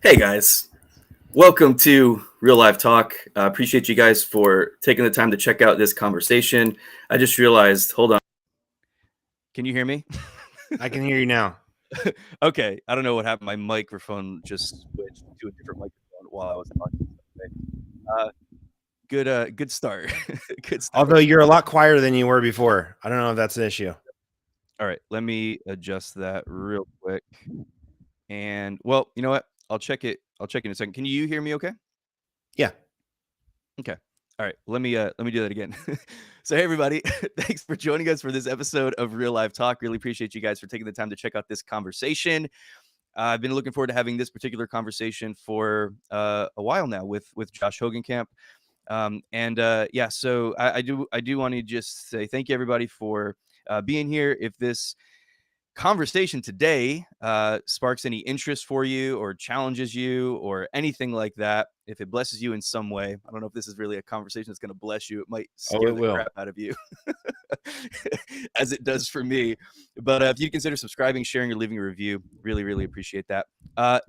Hey guys, welcome to Real Life Talk. Appreciate you guys for taking the time to check out this conversation. I just realized, hold on. Can you hear me? I can hear you now. Okay, I don't know what happened. My microphone just switched to a different microphone while I was talking. Good start. Good start. Although you're a lot quieter than you were before. I don't know if that's an issue. All right, let me adjust that real quick. And well, you know what? I'll check it. I'll check in a second. Can you hear me okay? Yeah. Okay. All right. Let me do that again. So hey everybody, thanks for joining us for this episode of Real Life Talk. Really appreciate you guys for taking the time to check out this conversation. I've been looking forward to having this particular conversation for a while now with Josh Hogancamp. Yeah, so I do want to just say thank you everybody for being here. If this conversation today sparks any interest for you or challenges you or anything like that, if it blesses you in some way, I don't know if this is really a conversation that's going to bless you. It might scare the crap out of you as it does for me. But if you consider subscribing, sharing, or leaving a review, really appreciate that.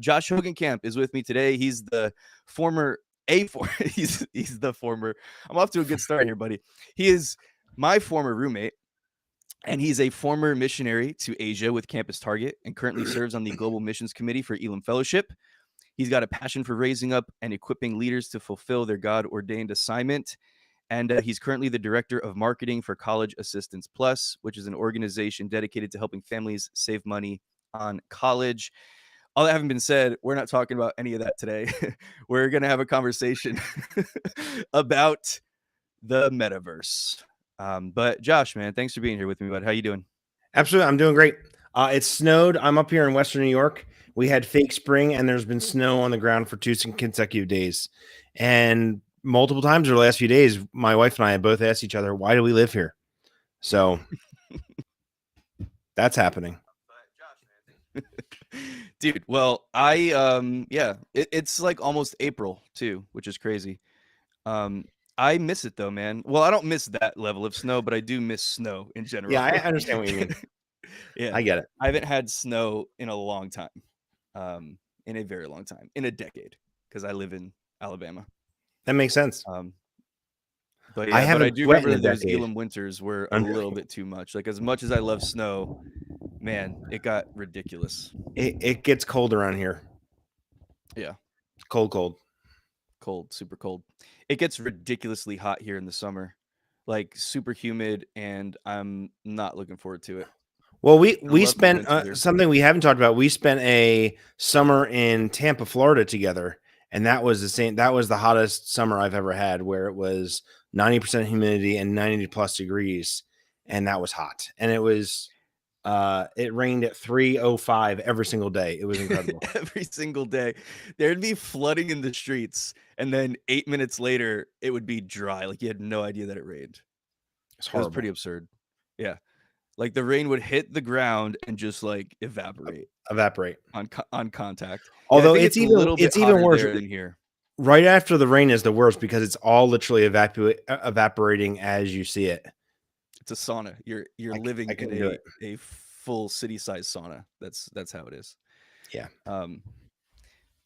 Josh Hogancamp is with me today. He's the former he's the former. I'm off to a good start here, buddy. He is my former roommate. And he's a former missionary to Asia with Campus Target and currently serves on the Global Missions Committee for Elam Fellowship. He's got a passion for raising up and equipping leaders to fulfill their God-ordained assignment. And he's currently the director of marketing for College Assistance Plus, which is an organization dedicated to helping families save money on college. All that having been said, we're not talking about any of that today. We're going to have a conversation about the metaverse. But Josh, man, thanks for being here with me, bud. How you doing? Absolutely. I'm doing great. It snowed. I'm up here in Western New York. We had fake spring and there's been snow on the ground for 2 consecutive days. And multiple times over the last few days, my wife and I have both asked each other, why do we live here? So that's happening. Dude, well, it's like almost April too, which is crazy. I miss it though, man. Well, I don't miss that level of snow, but I do miss snow in general. Yeah, I understand what you mean. Yeah, I get it. I haven't had snow in a long time, in a very long time, in a decade, because I live in Alabama. That makes sense. But yeah, I do remember those Elam winters were a little bit too much. Like as much as I love snow, man, it got ridiculous. It gets cold around here. Yeah, cold, super cold. It gets ridiculously hot here in the summer, like super humid, and I'm not looking forward to it. Well, we spent something we haven't talked about. We spent a summer in Tampa, Florida together, and that was the hottest summer I've ever had, where it was 90% humidity and 90 plus degrees, and that was hot. And it was it rained at 3:05 every single day. It was incredible. Every single day there'd be flooding in the streets, and then 8 minutes later it would be dry, like you had no idea that it rained. It was pretty absurd. Yeah, like the rain would hit the ground and just like evaporate on contact. Although yeah, it's even worse than here. Right after the rain is the worst, because it's all literally evaporating as you see it. It's a sauna. You're living in a full city-sized sauna. That's how it is. Yeah.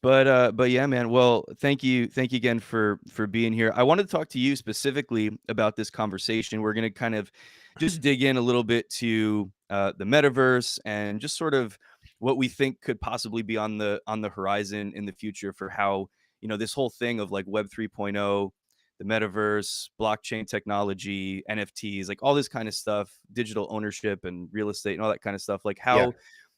But yeah, man. Well, thank you again for being here. I wanted to talk to you specifically about this conversation. We're going to kind of just dig in a little bit to the metaverse and just sort of what we think could possibly be on the horizon in the future for how, this whole thing of like Web 3.0, the metaverse, blockchain technology, NFTs, like all this kind of stuff, digital ownership and real estate and all that kind of stuff, like how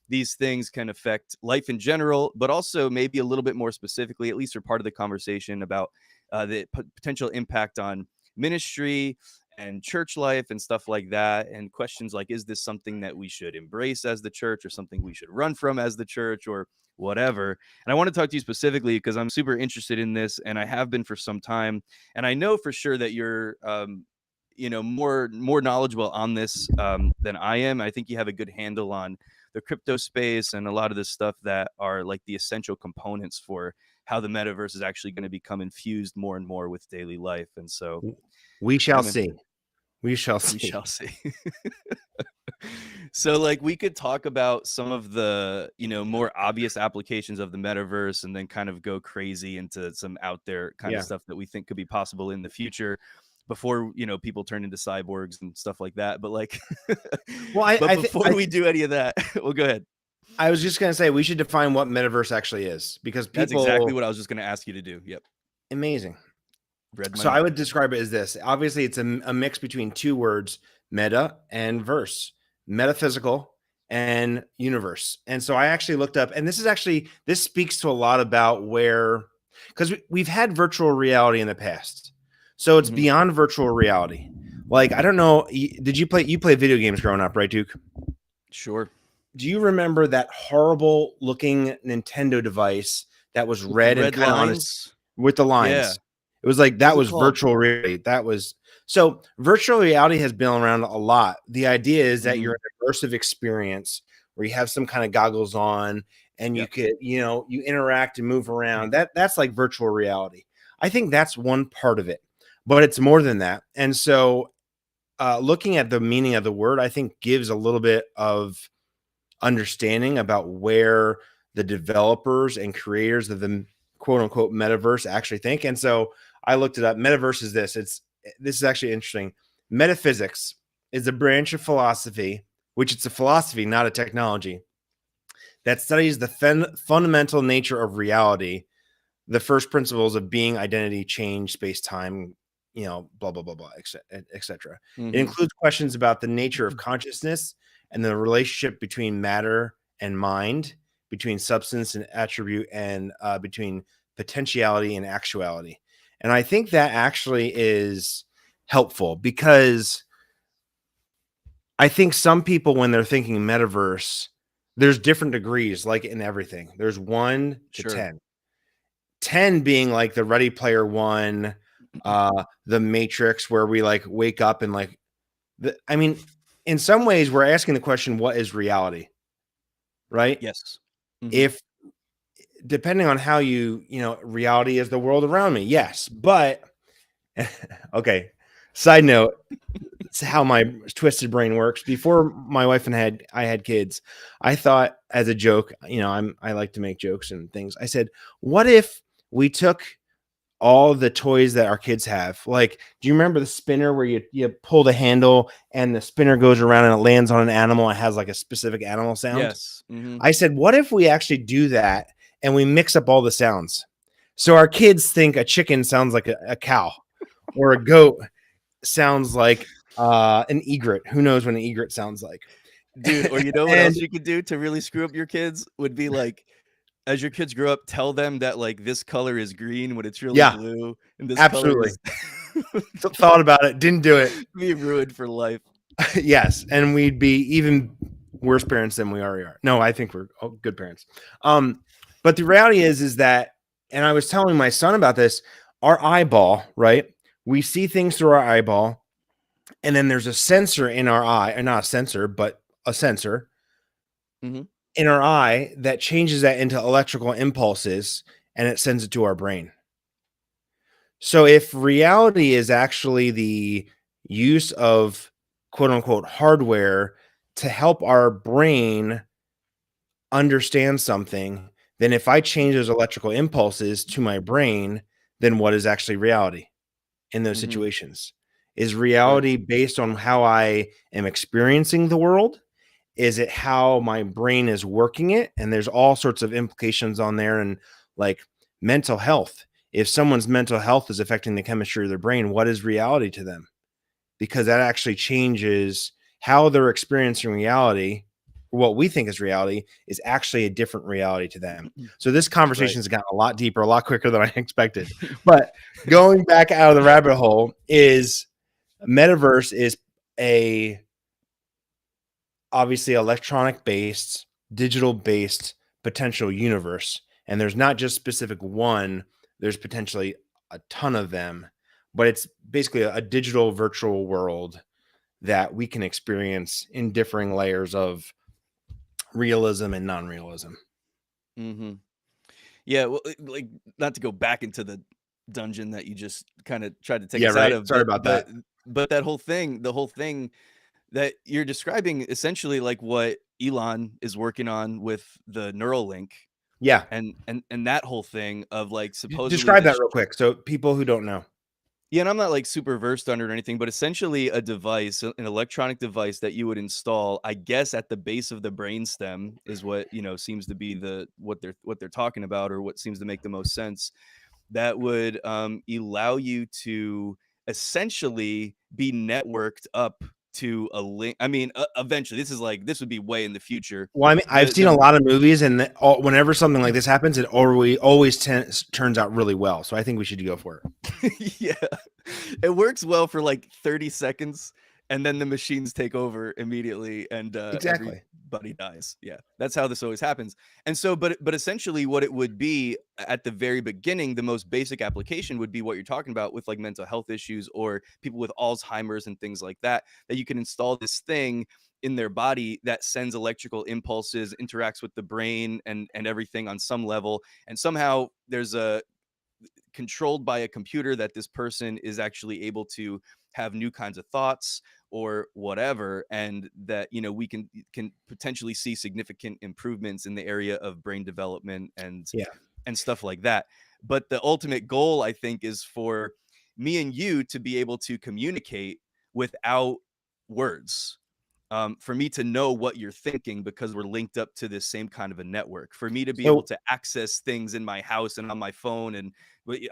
these things can affect life in general, but also maybe a little bit more specifically, at least for part of the conversation, about the potential impact on ministry and church life and stuff like that. And questions like, is this something that we should embrace as the church or something we should run from as the church or whatever? And I want to talk to you specifically because I'm super interested in this and I have been for some time. And I know for sure that you're, more knowledgeable on this than I am. I think you have a good handle on the crypto space and a lot of the stuff that are like the essential components for how the metaverse is actually going to become infused more and more with daily life. And so we shall see. We shall see. We shall see. So like we could talk about some of the, more obvious applications of the metaverse and then kind of go crazy into some out there kind of stuff that we think could be possible in the future before, people turn into cyborgs and stuff like that. But like, well, but before we do any of that, well, go ahead. I was just going to say, we should define what metaverse actually is, because people... That's exactly what I was just going to ask you to do. Yep. Amazing. Red money. So I would describe it as this. Obviously, it's a mix between two words, meta and verse, metaphysical and universe. And so I actually looked up, and this speaks to a lot about where, because we've had virtual reality in the past. So it's beyond virtual reality. Like, I don't know, you play video games growing up, right, Duke? Sure. Do you remember that horrible looking Nintendo device that was red and kind of honest with the lines? Yeah. It was like, that was virtual reality. So virtual reality has been around a lot. The idea is that you're an immersive experience where you have some kind of goggles on and you could, you interact and move around. That's like virtual reality. I think that's one part of it, but it's more than that. And so looking at the meaning of the word, I think gives a little bit of understanding about where the developers and creators of the quote unquote metaverse actually think. And so I looked it up. Metaverse is this. This is actually interesting. Metaphysics is a branch of philosophy, which it's a philosophy, not a technology, that studies the fundamental nature of reality, the first principles of being, identity, change, space, time, blah, blah, blah, blah, etc. It includes questions about the nature of consciousness and the relationship between matter and mind, between substance and attribute, and between potentiality and actuality. And I think that actually is helpful, because I think some people, when they're thinking metaverse, there's different degrees, like in everything. There's 1 to 10. 10 being like the Ready Player One, the Matrix, where we like wake up and like, in some ways we're asking the question, what is reality? Right? Yes. If, depending on how reality is the world around me. Yes. But okay. Side note, it's how my twisted brain works. Before my wife and I had kids, I thought, as a joke, I like to make jokes and things. I said, what if we took all the toys that our kids have? Like, do you remember the spinner where you pull the handle and the spinner goes around and it lands on an animal? It has like a specific animal sound. Yes. I said, what if we actually do that and we mix up all the sounds? So our kids think a chicken sounds like a cow, or a goat sounds like an egret. Who knows what an egret sounds like? Dude, or what else you could do to really screw up your kids would be like, as your kids grow up, tell them that like this color is green when it's really blue, and this absolutely color is... thought about it, didn't do it. Be ruined for life. Yes, and we'd be even worse parents than we already are. No, I think we're good parents. But the reality is that, and I was telling my son about this, our eyeball, right? We see things through our eyeball, and then there's a sensor in our eye, and not a sensor, but a sensor in our eye that changes that into electrical impulses, and it sends it to our brain. So if reality is actually the use of quote unquote hardware to help our brain understand something, then if I change those electrical impulses to my brain, then what is actually reality in those situations? Is reality based on how I am experiencing the world? Is it how my brain is working it? And there's all sorts of implications on there, and like mental health. If someone's mental health is affecting the chemistry of their brain, what is reality to them? Because that actually changes how they're experiencing reality. What we think is reality is actually a different reality to them. So this conversation has gotten a lot deeper, a lot quicker than I expected. But going back out of the rabbit hole, is metaverse is a obviously electronic based, digital based potential universe. And there's not just specific one, there's potentially a ton of them, but it's basically a digital virtual world that we can experience in differing layers of realism and non-realism. Yeah, well, like, not to go back into the dungeon that you just kind of tried to take us out of. Sorry about that. But that whole thing, the whole thing that you're describing essentially like what Elon is working on with the Neuralink Yeah. and that whole thing of like supposedly Describe that this. real quick. So people who don't know. Yeah, and I'm not like super versed on it or anything, but essentially a device, an electronic device that you would install, I guess, at the base of the brainstem is what, seems to be what they're talking about, or what seems to make the most sense. That would allow you to essentially be networked up to a link. I mean, eventually, this would be way in the future. Well, I mean, I've seen a lot of movies, and whenever something like this happens, it always turns out really well. So I think we should go for it. Yeah, it works well for like 30 seconds, and then the machines take over immediately, and exactly. everybody dies. Yeah, that's how this always happens. And so, but essentially, what it would be at the very beginning, the most basic application would be what you're talking about with like mental health issues or people with Alzheimer's and things like that. That you can install this thing in their body that sends electrical impulses, interacts with the brain and everything on some level, and somehow there's a controlled by a computer that this person is actually able to have new kinds of thoughts or whatever, and that we can potentially see significant improvements in the area of brain development and stuff like that. But the ultimate goal, I think, is for me and you to be able to communicate without words, for me to know what you're thinking because we're linked up to this same kind of a network, for me to be able to access things in my house and on my phone. And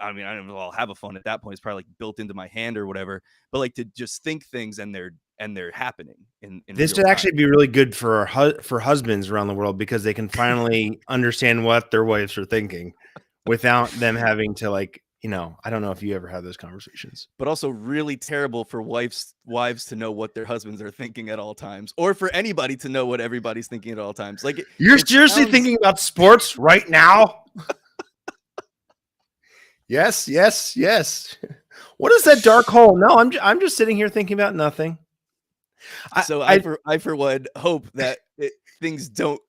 I mean, I don't know, I'll have a phone at that point. It's probably like built into my hand or whatever, but like to just think things and they're happening in this real would actually be really good for husbands around the world, because they can finally understand what their wives are thinking without them having to I don't know if you ever have those conversations. But also really terrible for wives to know what their husbands are thinking at all times, or for anybody to know what everybody's thinking at all times. Like you're seriously thinking about sports right now? Yes. What is that dark hole? No, I'm just sitting here thinking about nothing. I for one hope that things don't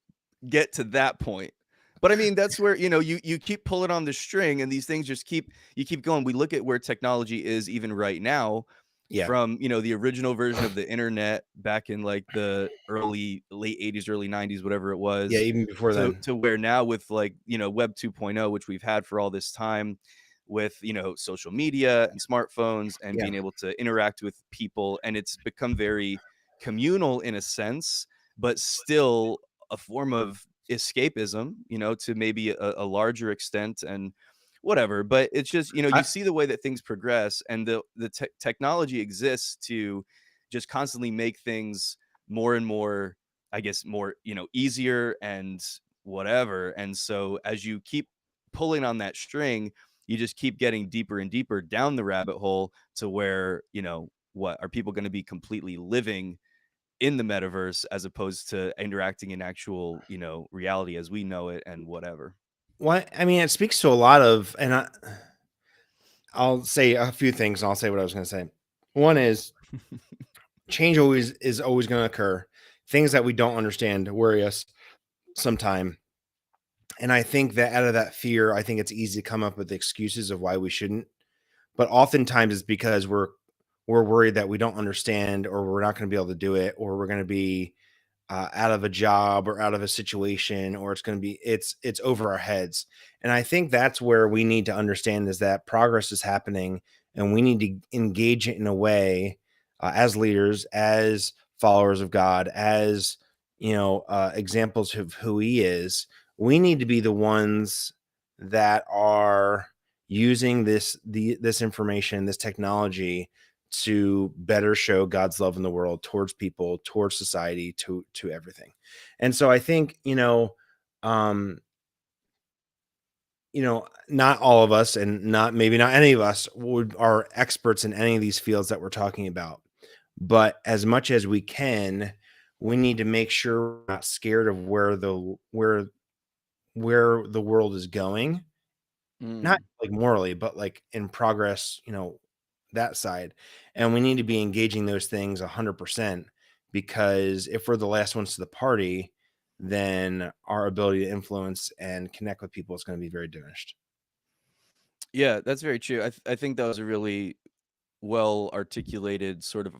get to that point. But I mean, that's where, you keep pulling on the string and these things just keep going. We look at where technology is even right now, from, the original version of the internet back in like the late 80s, early 90s, whatever it was. Yeah, even before then. To where now with like, Web 2.0, which we've had for all this time, with, social media and smartphones and being able to interact with people. And it's become very communal in a sense, but still a form of escapism, to maybe a larger extent and whatever. But it's just, you see the way that things progress, and the technology exists to just constantly make things more and more, I guess, more, easier and whatever. And so as you keep pulling on that string, you just keep getting deeper and deeper down the rabbit hole to where, what are people going to be completely living in the metaverse as opposed to interacting in actual, reality as we know it and whatever. Well, I mean, it speaks to a lot of, and I'll say a few things, and I'll say what I was going to say. One is change is always going to occur. Things that we don't understand worry us sometime. And I think that out of that fear, I think it's easy to come up with excuses of why we shouldn't. But oftentimes it's because we're worried that we don't understand, or we're not going to be able to do it, or we're going to be out of a job or out of a situation, or it's going to be it's over our heads. And I think that's where we need to understand is that progress is happening, and we need to engage it in a way, as leaders, as followers of God, as examples of who He is. We need to be the ones that are using this information, this technology, to better show God's love in the world, towards people, towards society, to everything. And so I think, not all of us, and maybe not any of us are experts in any of these fields that we're talking about. But as much as we can, we need to make sure we're not scared of where the world is going. Not like morally, but like in progress, that side. And we need to be engaging those things 100%, because if we're the last ones to the party, then our ability to influence and connect with people is going to be very diminished. Yeah, that's very true. I think that was a really well articulated sort of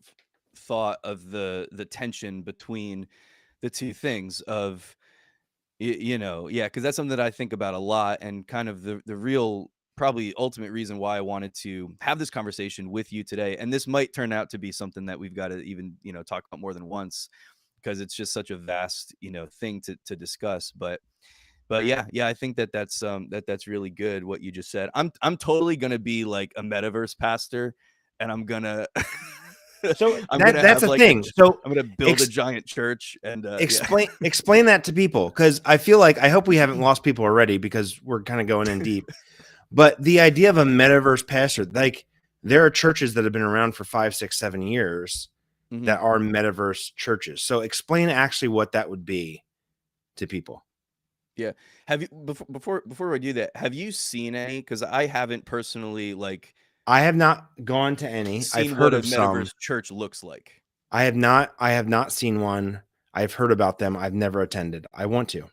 thought of the tension between the two things of, yeah, because that's something that I think about a lot, and kind of the real, probably ultimate reason why I wanted to have this conversation with you today. And this might turn out to be something that we've got to even, talk about more than once, because it's just such a vast, thing to discuss. But yeah, I think that's really good what you just said. I'm totally gonna be like a metaverse pastor, and I'm gonna So I'm gonna that's have the like thing. So I'm gonna build a giant church, and explain that to people, because I feel like, I hope we haven't lost people already, because we're kind of going in deep. But the idea of a metaverse pastor, like, there are churches that have been around for 5, 6, 7 years that are metaverse churches. So explain actually what that would be to people. Yeah. Have you, before I do that, have you seen any? Because I haven't personally, like, I have not gone to any. I've seen heard what a of some. metaverse church looks like. I have not seen one. I've heard about them. I've never attended. I want to.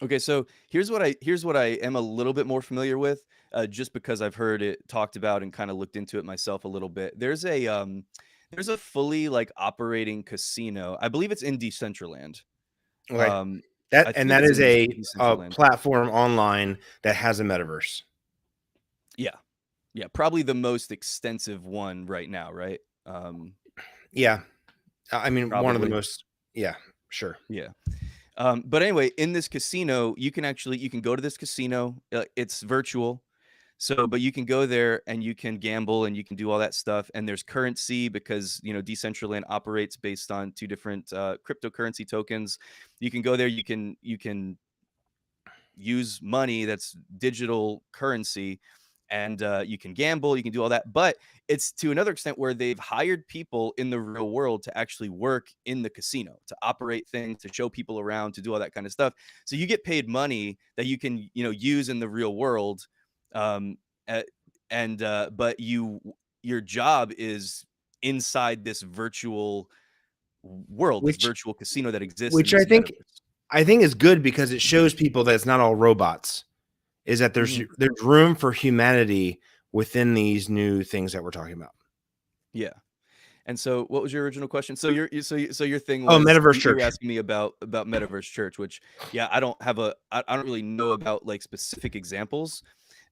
Okay, so here's what I am a little bit more familiar with, just because I've heard it talked about and kind of looked into it myself a little bit. There's a fully like operating casino. I believe it's in Decentraland. Okay. I think That it's is in a Decentraland. platform online that has a metaverse. Yeah, yeah, probably the most extensive one right now, right? Yeah. I mean, one of the Probably. most. Yeah, sure. Yeah. But anyway, in this casino, you can go to this casino. It's virtual. So, but you can go there and you can gamble and you can do all that stuff. And there's currency, because, Decentraland operates based on two different cryptocurrency tokens. You can go there, you can use money that's digital currency, and you can gamble, you can do all that. But it's to another extent where they've hired people in the real world to actually work in the casino, to operate things, to show people around, to do all that kind of stuff. So you get paid money that you can, use in the real world. um uh, and but your job is inside this virtual world, this Which virtual casino that exists in which this metaverse. I think is good, because it shows people that it's not all robots. Is that there's Mhm. room for humanity within these new things that we're talking about. Yeah. And so, what was your original question? So your thing Oh, was, metaverse you were church. asking me about Metaverse Church, which, yeah, I don't really know about like specific examples,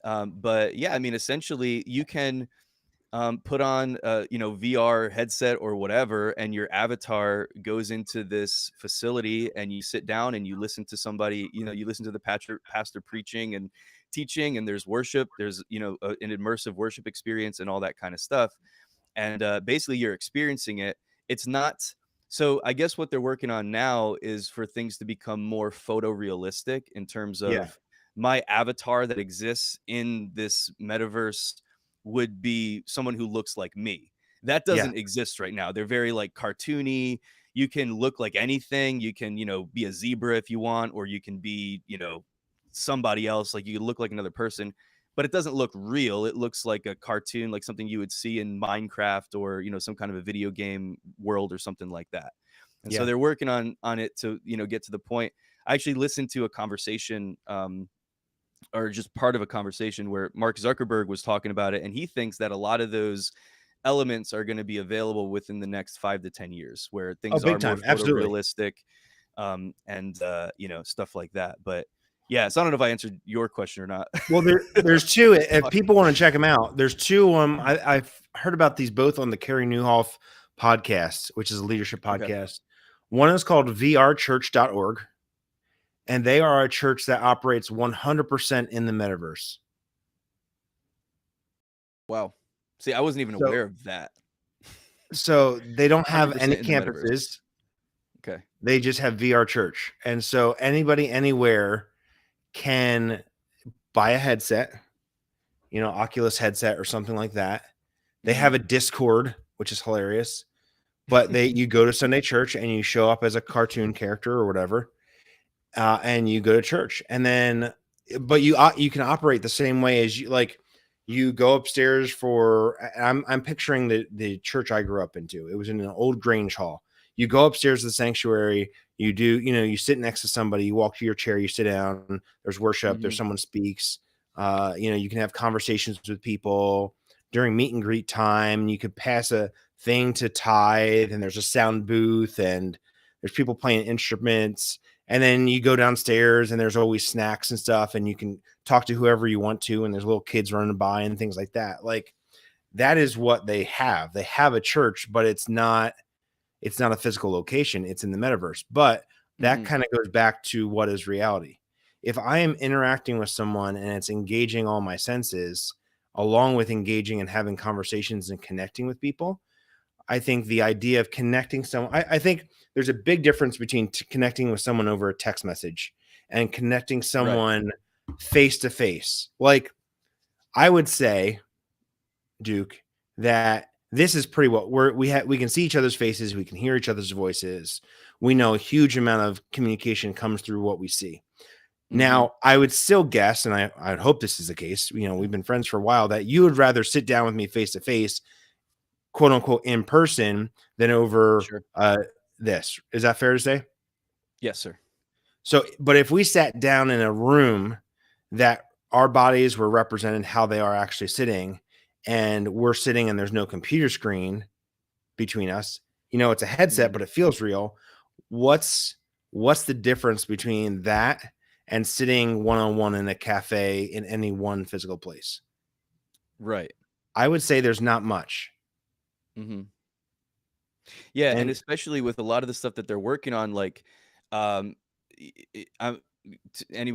but yeah, I mean, essentially, you can put on VR headset or whatever, and your avatar goes into this facility, and you sit down and you listen to somebody, you listen to the pastor preaching and teaching, and there's worship, there's an immersive worship experience and all that kind of stuff. And basically you're experiencing it. It's not, so I guess what they're working on now is for things to become more photorealistic, in terms Yeah. of my avatar that exists in this metaverse would be someone who looks like me. That Yeah. doesn't exist right now. They're very like cartoony. You can look like anything. You can, be a zebra if you want, or you can be, somebody else. Like, you can look like another person, but it doesn't look real. It looks like a cartoon, like something you would see in Minecraft, or, some kind of a video game world or something like that. And so Yeah. they're working on it to, get to the point. I actually listened to a conversation, or just part of a conversation, where Mark Zuckerberg was talking about it, and he thinks that a lot of those elements are going to be available within the next 5 to 10 years, where Oh, things are big more time. Absolutely. photorealistic, and stuff like that. But yeah, so I don't know if I answered your question or not. Well, there's two. If people want to check them out, there's two. I've heard about these both on the Carey Nieuwhof podcast, which is a leadership Okay. podcast. One is called vrchurch.org, and they are a church that operates 100% in the metaverse. Wow. See, I wasn't even aware of that. So they don't have any 100% in the metaverse. campuses. Okay. They just have VR church. And so anybody anywhere can buy a headset, Oculus headset or something like that. They have a Discord, which is hilarious. But you go to Sunday church and you show up as a cartoon character or whatever, and you go to church. And then, but you can operate the same way as you go upstairs for. I'm picturing the church I grew up into. It was in an old Grange hall. You go upstairs to the sanctuary. You do, you sit next to somebody. You walk to your chair. You sit down. There's worship. There's someone speaks. You can have conversations with people. during meet and greet time. You could pass a thing to tithe, and there's a sound booth, and there's people playing instruments. And then you go downstairs, and there's always snacks and stuff, and you can talk to whoever you want to, and there's little kids running by and things like that. Like, that is what they have. They have a church, but it's not a physical location. It's in the metaverse. But that kind of goes back to what is reality. If I am interacting with someone and it's engaging all my senses, along with engaging and having conversations and connecting with people, I think the idea of connecting someone, I think there's a big difference between connecting with someone over a text message and connecting someone face to face. Like, I would say, Duke, that this is pretty well. We can see each other's faces, we can hear each other's voices. We know a huge amount of communication comes through what we see. Now, I would still guess, and I would hope this is the case, we've been friends for a while, that you would rather sit down with me face to face, quote unquote, in person than over this. Is that fair to say? Yes, sir. So, but if we sat down in a room that our bodies were represented how they are actually sitting, and we're sitting and there's no computer screen between us, it's a headset, but it feels real. What's the difference between that and sitting one-on-one in a cafe in any one physical place? Right. I would say there's not much. Yeah, and especially with a lot of the stuff that they're working on, like, anyone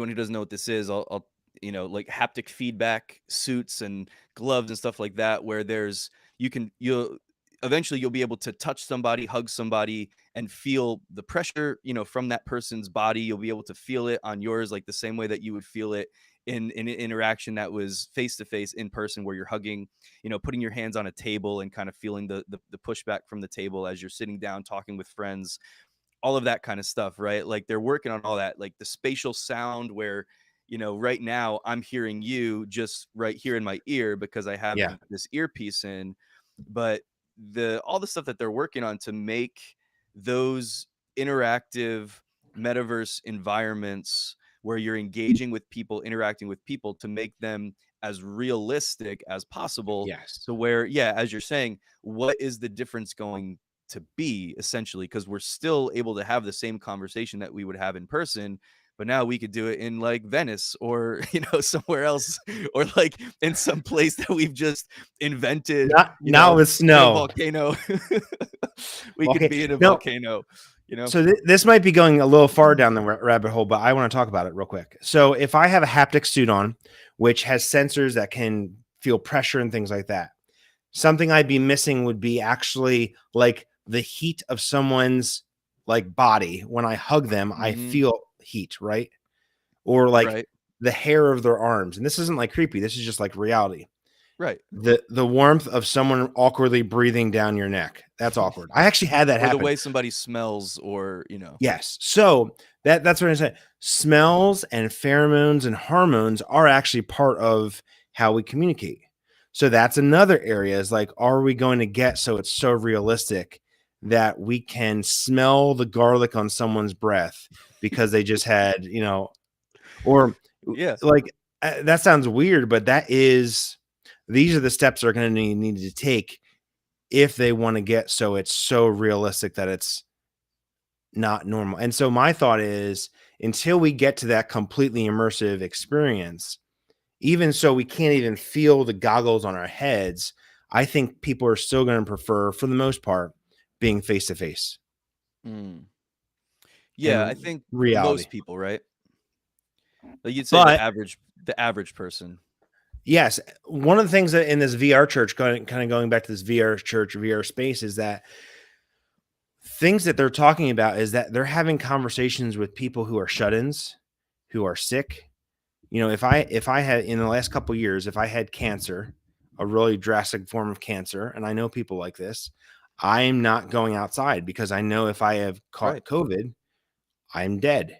who doesn't know what this is, I'll like haptic feedback suits and gloves and stuff like that, where you'll eventually be able to touch somebody, hug somebody, and feel the pressure, from that person's body. You'll be able to feel it on yours, like the same way that you would feel it in an interaction that was face to face in person, where you're hugging, putting your hands on a table and kind of feeling the pushback from the table as you're sitting down talking with friends, all of that kind of stuff, right? Like, they're working on all that, like the spatial sound, where right now I'm hearing you just right here in my ear because I have this earpiece in. But all the stuff that they're working on to make those interactive metaverse environments where you're engaging with people, interacting with people, to make them as realistic as possible. So where, as you're saying, what is the difference going to be, essentially? Because we're still able to have the same conversation that we would have in person, but now we could do it in like Venice, or somewhere else, or like in some place that we've just invented. Not with snow. A volcano. We could be in a volcano. So this might be going a little far down the rabbit hole, but I want to talk about it real quick. So if I have a haptic suit on, which has sensors that can feel pressure and things like that, something I'd be missing would be actually like the heat of someone's like body. When I hug them, I feel heat, right? Or like the hair of their arms. And this isn't like creepy. This is just like reality. Right. The warmth of someone awkwardly breathing down your neck. That's awkward. I actually had that happen. The way somebody smells, or, Yes. So that's what I said. Smells and pheromones and hormones are actually part of how we communicate. So that's another area, is like, are we going to get so it's so realistic that we can smell the garlic on someone's breath because they just had, or like, that sounds weird, but these are the steps they're going to need to take if they want to get so it's so realistic that it's not normal. And so my thought is, until we get to that completely immersive experience, even so we can't even feel the goggles on our heads, I think people are still going to prefer, for the most part, being face to face. Yeah, I think reality. Most people, right? Like, you'd say the average person. Yes. One of the things that in this VR church, kind of going back to this VR church, VR space, is that things that they're talking about is that they're having conversations with people who are shut-ins, who are sick. If I had, in the last couple of years, if I had cancer, a really drastic form of cancer, and I know people like this, I'm not going outside, because I know if I have caught COVID, I'm dead.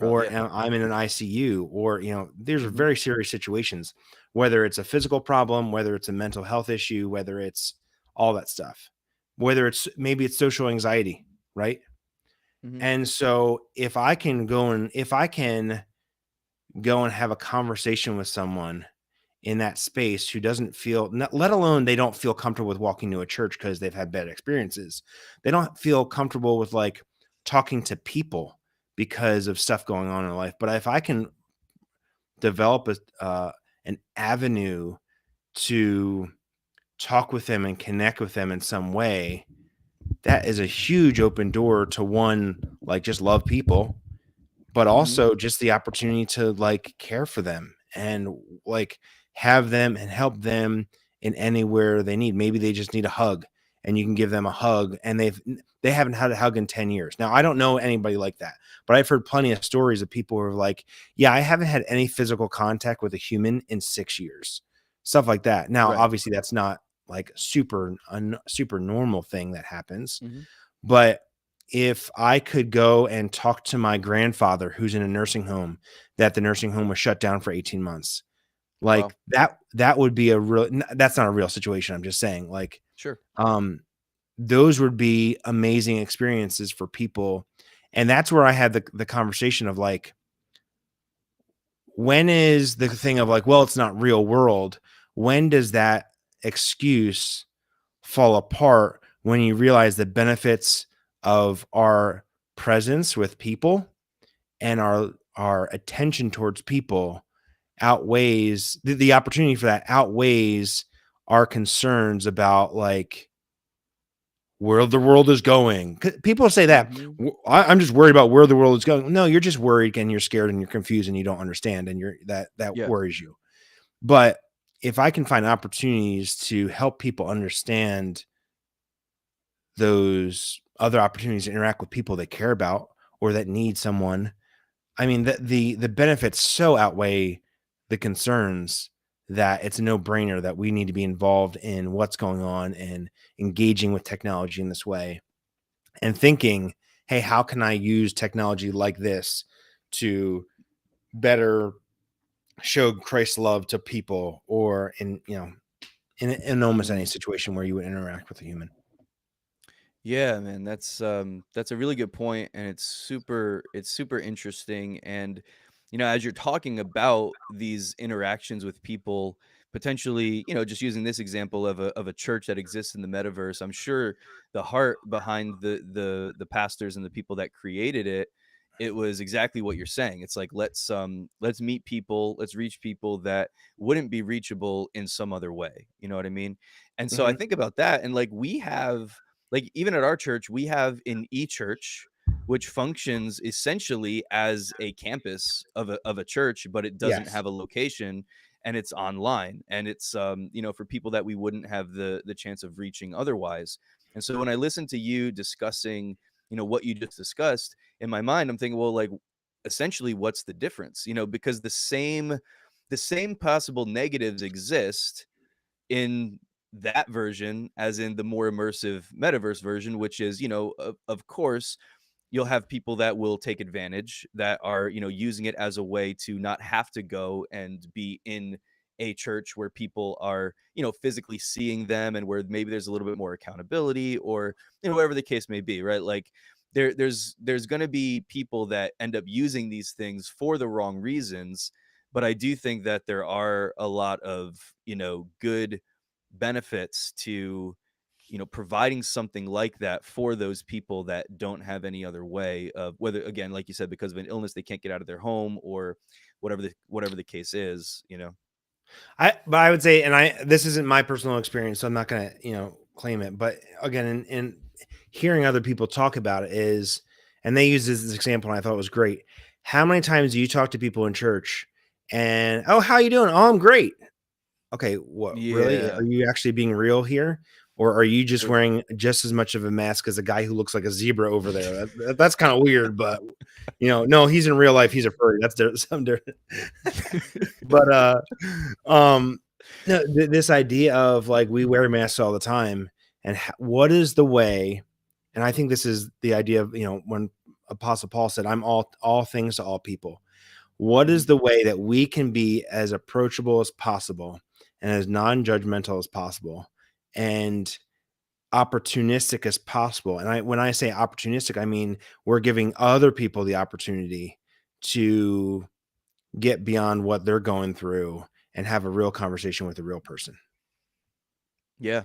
Or I'm in an ICU, or, these are very serious situations, whether it's a physical problem, whether it's a mental health issue, whether it's all that stuff, whether maybe it's social anxiety, right? And so if I can go and have a conversation with someone in that space who doesn't feel, let alone they don't feel comfortable with walking to a church because they've had bad experiences. They don't feel comfortable with like talking to people because of stuff going on in life. But if I can develop an avenue to talk with them and connect with them in some way, that is a huge open door to one, like just love people, but also just the opportunity to like care for them and like have them and help them in anywhere they need. Maybe they just need a hug and you can give them a hug, and they haven't had a hug in 10 years. Now, I don't know anybody like that, but I've heard plenty of stories of people who are like, yeah, I haven't had any physical contact with a human in 6 years, stuff like that. Now, obviously that's not like super normal thing that happens, but if I could go and talk to my grandfather who's in a nursing home, that the nursing home was shut down for 18 months, like that would be that's not a real situation. I'm just saying, like, sure. Those would be amazing experiences for people. And that's where I had the conversation of like, when is the thing of like, well, it's not real world. When does that excuse fall apart, when you realize the benefits of our presence with people and our attention towards people outweighs the opportunity for that outweighs our concerns about like where the world is going. People say that I'm just worried about where the world is going. No, you're just worried and you're scared and you're confused and you don't understand, and that worries you. But if I can find opportunities to help people understand those other opportunities to interact with people they care about or that need someone, I mean, the benefits so outweigh the concerns that it's a no-brainer that we need to be involved in what's going on and engaging with technology in this way and thinking, hey, how can I use technology like this to better show Christ's love to people, or in almost any situation where you would interact with a human. Yeah, man, that's a really good point, and it's super interesting. And as you're talking about these interactions with people, potentially, just using this example of a church that exists in the metaverse, I'm sure the heart behind the pastors and the people that created it, it was exactly what you're saying. It's like, let's meet people, let's reach people that wouldn't be reachable in some other way. You know what I mean? And so I think about that, and like we have, like, even at our church, we have an e-church, which functions essentially as a campus of a church, but it doesn't have a location, and it's online, and it's for people that we wouldn't have the chance of reaching otherwise. And so when I listen to you discussing, what you just discussed, in my mind, I'm thinking, well, like, essentially, what's the difference? Because the same possible negatives exist in that version as in the more immersive metaverse version, which is, of course, you'll have people that will take advantage, that are, using it as a way to not have to go and be in a church where people are, physically seeing them, and where maybe there's a little bit more accountability, or, whatever the case may be, right? Like there's going to be people that end up using these things for the wrong reasons. But I do think that there are a lot of, good benefits to, providing something like that for those people that don't have any other way of, whether, again, like you said, because of an illness, they can't get out of their home, or whatever the case is. But I would say, and this isn't my personal experience, so I'm not going to, claim it. But again, in hearing other people talk about it is, and they use this example, and I thought it was great. How many times do you talk to people in church and, oh, how you doing? Oh, I'm great. Okay. What, really? Are you actually being real here? Or are you just wearing just as much of a mask as a guy who looks like a zebra over there? That's kind of weird, but no, he's in real life. He's a furry. That's something different. But no, this idea of like, we wear masks all the time, and what is the way? And I think this is the idea of, when Apostle Paul said, I'm all things to all people. What is the way that we can be as approachable as possible and as non-judgmental as possible and opportunistic as possible? And when I say opportunistic, I mean, we're giving other people the opportunity to get beyond what they're going through and have a real conversation with a real person. Yeah.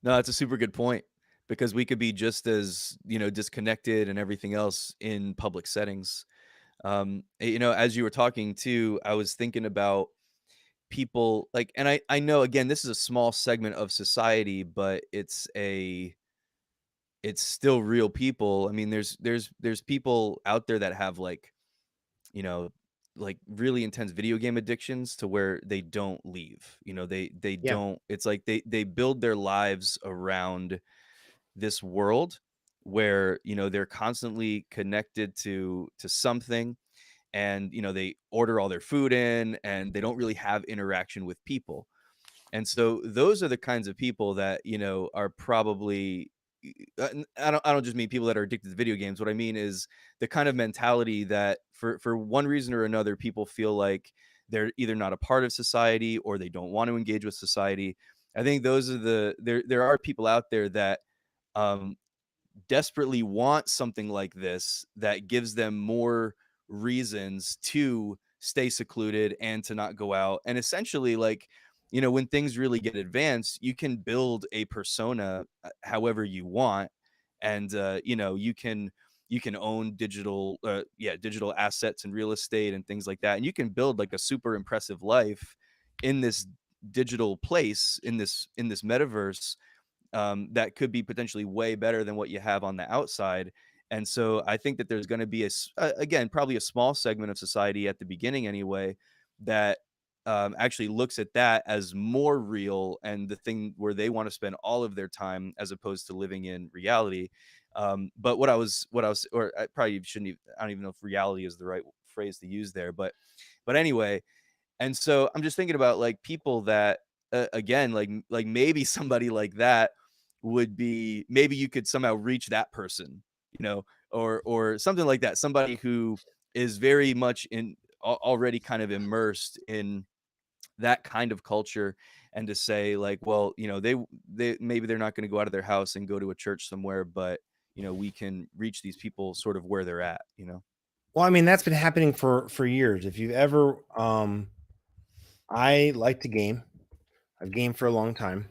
No, that's a super good point, because we could be just as, disconnected and everything else in public settings. As you were talking too, I was thinking about people like, and I know, again, this is a small segment of society, but it's still real people. I mean, there's people out there that have you know, like really intense video game addictions to where they don't leave. They Yeah. don't. It's like they build their lives around this world where they're constantly connected to something, and they order all their food in, and they don't really have interaction with people. And so those are the kinds of people that are probably I don't just mean people that are addicted to video games. What I mean is the kind of mentality that for one reason or another, people feel like they're either not a part of society or they don't want to engage with society. I think those are there are people out there that um desperately want something like this that gives them more reasons to stay secluded and to not go out. And essentially, when things really get advanced, you can build a persona however you want. And you can own digital assets and real estate and things like that, and you can build like a super impressive life in this digital place, in this metaverse, that could be potentially way better than what you have on the outside. And so I think that there's going to be again, probably a small segment of society at the beginning anyway, that actually looks at that as more real and the thing where they want to spend all of their time, as opposed to living in reality. But or I probably shouldn't even, I don't even know if reality is the right phrase to use there, but anyway. And so I'm just thinking about like people that again, like maybe somebody like that would be, maybe you could somehow reach that person, or something like that. Somebody who is very much already kind of immersed in that kind of culture, and to say like, well, they maybe they're not going to go out of their house and go to a church somewhere, but we can reach these people sort of where they're at. Well, I mean, that's been happening for years. If you've ever, I like to game. I've gamed for a long time.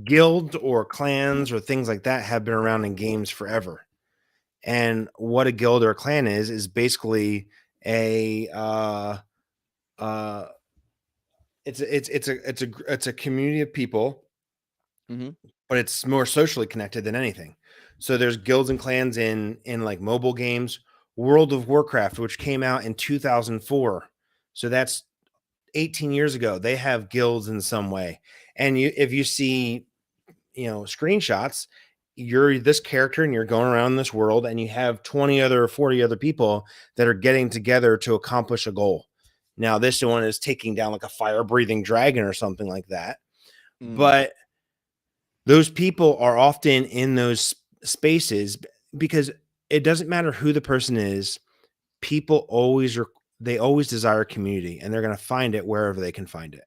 Guilds or clans or things like that have been around in games forever. And what a guild or a clan is basically a it's a community of people, Mm-hmm. but it's more socially connected than anything. So there's guilds and clans in like mobile games. World of Warcraft, which came out in 2004, so that's 18 years ago. They have guilds in some way, and if you see screenshots, you're this character and you're going around this world, and you have 20 other or 40 other people that are getting together to accomplish a goal. Now this one is taking down like a fire breathing dragon or something like that, but those people are often in those spaces because it doesn't matter who the person is. People they always desire community, and they're going to find it wherever they can find it.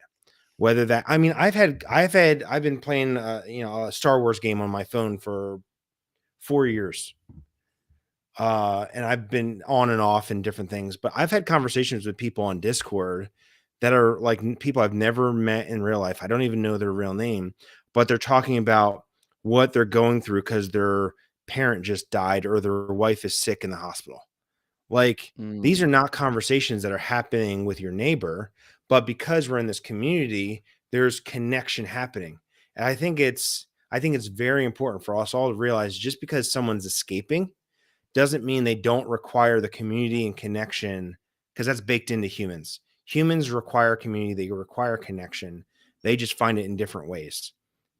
Whether that, I mean, I've been playing, a Star Wars game on my phone for 4 years. And I've been on and off in different things, but I've had conversations with people on Discord that are like people I've never met in real life. I don't even know their real name, but they're talking about what they're going through because their parent just died or their wife is sick in the hospital. Like, these are not conversations that are happening with your neighbor, but because we're in this community, there's connection happening. And I think it's very important for us all to realize just because someone's escaping doesn't mean they don't require the community and connection, because that's baked into humans. Humans require community, they require connection. They just find it in different ways.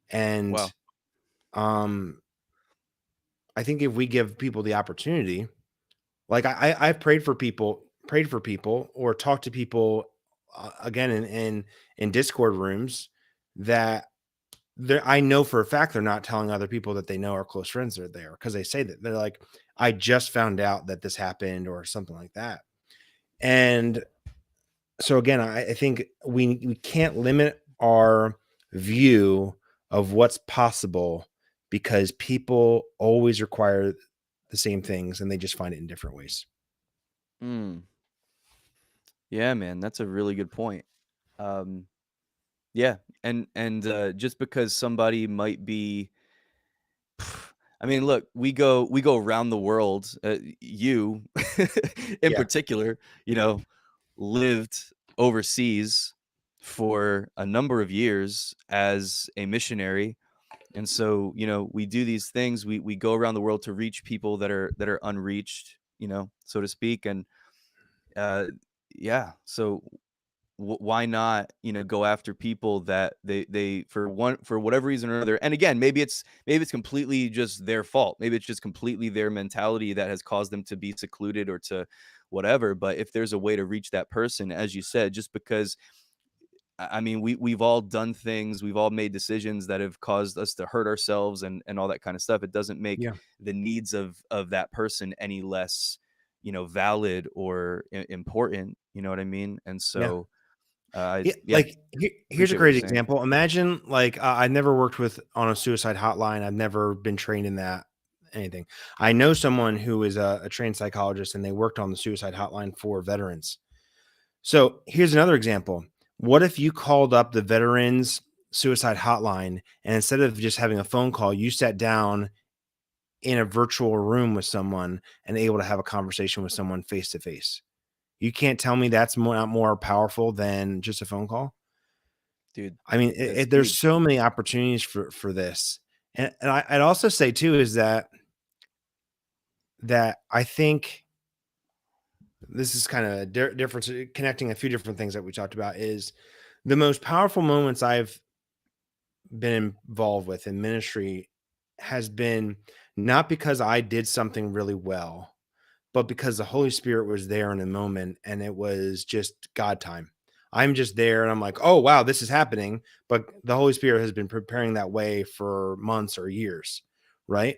And Wow. I think if we give people the opportunity, like I've prayed for people or talked to people again in Discord rooms that I know for a fact they're not telling other people that they know are close friends are there, because they say that they're like, I just found out that this happened or something like that. And so again, I think we can't limit our view of what's possible because people always require the same things and they just find it in different ways. Yeah, man, that's a really good point. Yeah, and just because somebody might be, I mean, look, we go around the world. You, in Yeah. particular, lived overseas for a number of years as a missionary, and so we do these things. We go around the world to reach people that are unreached, so to speak, and yeah. So why not go after people that they for whatever reason or another, and again, maybe it's completely just their fault, maybe it's just completely their mentality that has caused them to be secluded or to whatever. But if there's a way to reach that person, as you said, just because I mean, we've all done things, we've all made decisions that have caused us to hurt ourselves and all that kind of stuff. It doesn't make Yeah. the needs of that person any less valid or important, you know what I mean? And Yeah. so Yeah, yeah, here's a appreciate what you're great saying. example. Imagine I've never worked on a suicide hotline. I've never been trained in that anything. I know someone who is a trained psychologist, and they worked on the suicide hotline for veterans. So here's another example. What if you called up the veterans suicide hotline, and instead of just having a phone call, you sat down in a virtual room with someone and able to have a conversation with someone face to face? You can't tell me that's not more powerful than just a phone call. Dude, I mean, that's there's huge. so many opportunities for this, and I'd also say too is that I think this is kind of a difference, connecting a few different things that we talked about. Is the most powerful moments I've been involved with in ministry has been not because I did something really well, but because the Holy Spirit was there in a moment, and it was just God time. I'm just there and I'm like, oh, wow, this is happening. But the Holy Spirit has been preparing that way for months or years. Right.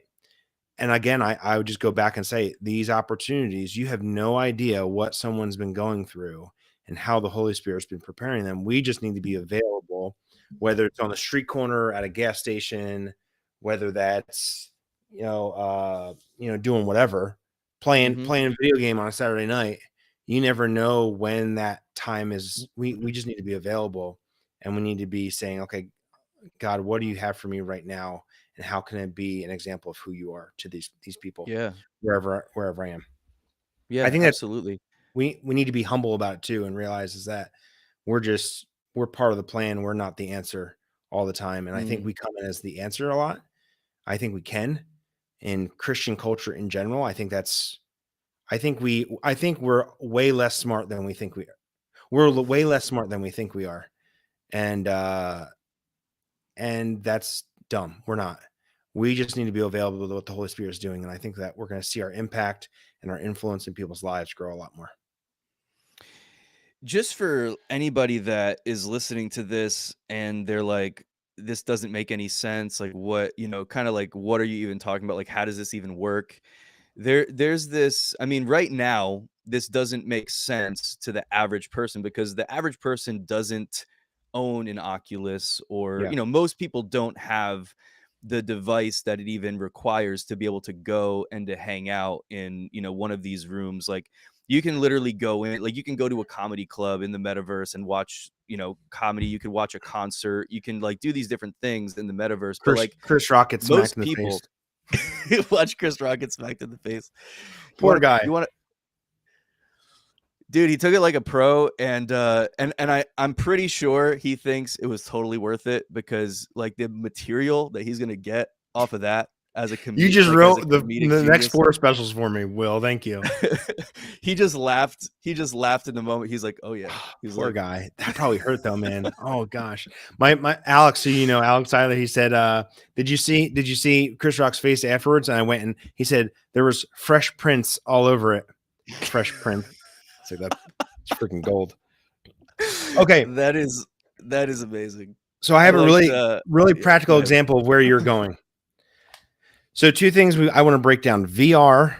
And again, I would just go back and say, these opportunities, you have no idea what someone's been going through and how the Holy Spirit's been preparing them. We just need to be available, whether it's on the street corner, at a gas station, whether that's, doing whatever, playing a video game on a Saturday night. You never know when that time is. We just need to be available, and we need to be saying, okay, God, what do you have for me right now? And how can it be an example of who you are to these people, Yeah. wherever I am? I Yeah, think that absolutely. we need to be humble about it too, and realize is that we're part of the plan. We're not the answer all the time. And I think Mm. we come in as the answer a lot. I think we can, in Christian culture in general. I think we're way less smart than we think we are. We're way less smart than we think we are. And that's dumb. We're not. We just need to be available to what the Holy Spirit is doing. And I think that we're going to see our impact and our influence in people's lives grow a lot more. Just for anybody that is listening to this and they're like, this doesn't make any sense. Like, what, kind of like, what are you even talking about? Like, how does this even work? There's this, I mean, right now, this doesn't make sense to the average person because the average person doesn't own an Oculus, or, Yeah. most people don't have the device that it even requires to be able to go and to hang out in, one of these rooms. Like, you can literally go in, like, you can go to a comedy club in the metaverse and watch, comedy. You could watch a concert. You can like do these different things in the metaverse, but like Chris Rock gets smacked most in the face. people watch Chris Rock get smacked in the face. Poor guy. You want to, dude, he took it like a pro, and I'm pretty sure he thinks it was totally worth it, because like the material that he's gonna get off of that as a You just like, as a wrote the comedic next genius. 4 specials for me, Will. Thank you. He just laughed. He just laughed in the moment. He's like, "Oh yeah." He's Poor like, guy. That probably hurt though, man. Oh gosh. My Alex, so Alex Tyler, he said, did you see Chris Rock's face afterwards? And I went, and he said there was Fresh Prince all over it. Fresh Prince. It's like that's freaking gold. Okay. that is amazing. So I have a really Yeah, practical example of where you're going. So 2 things I want to break down: VR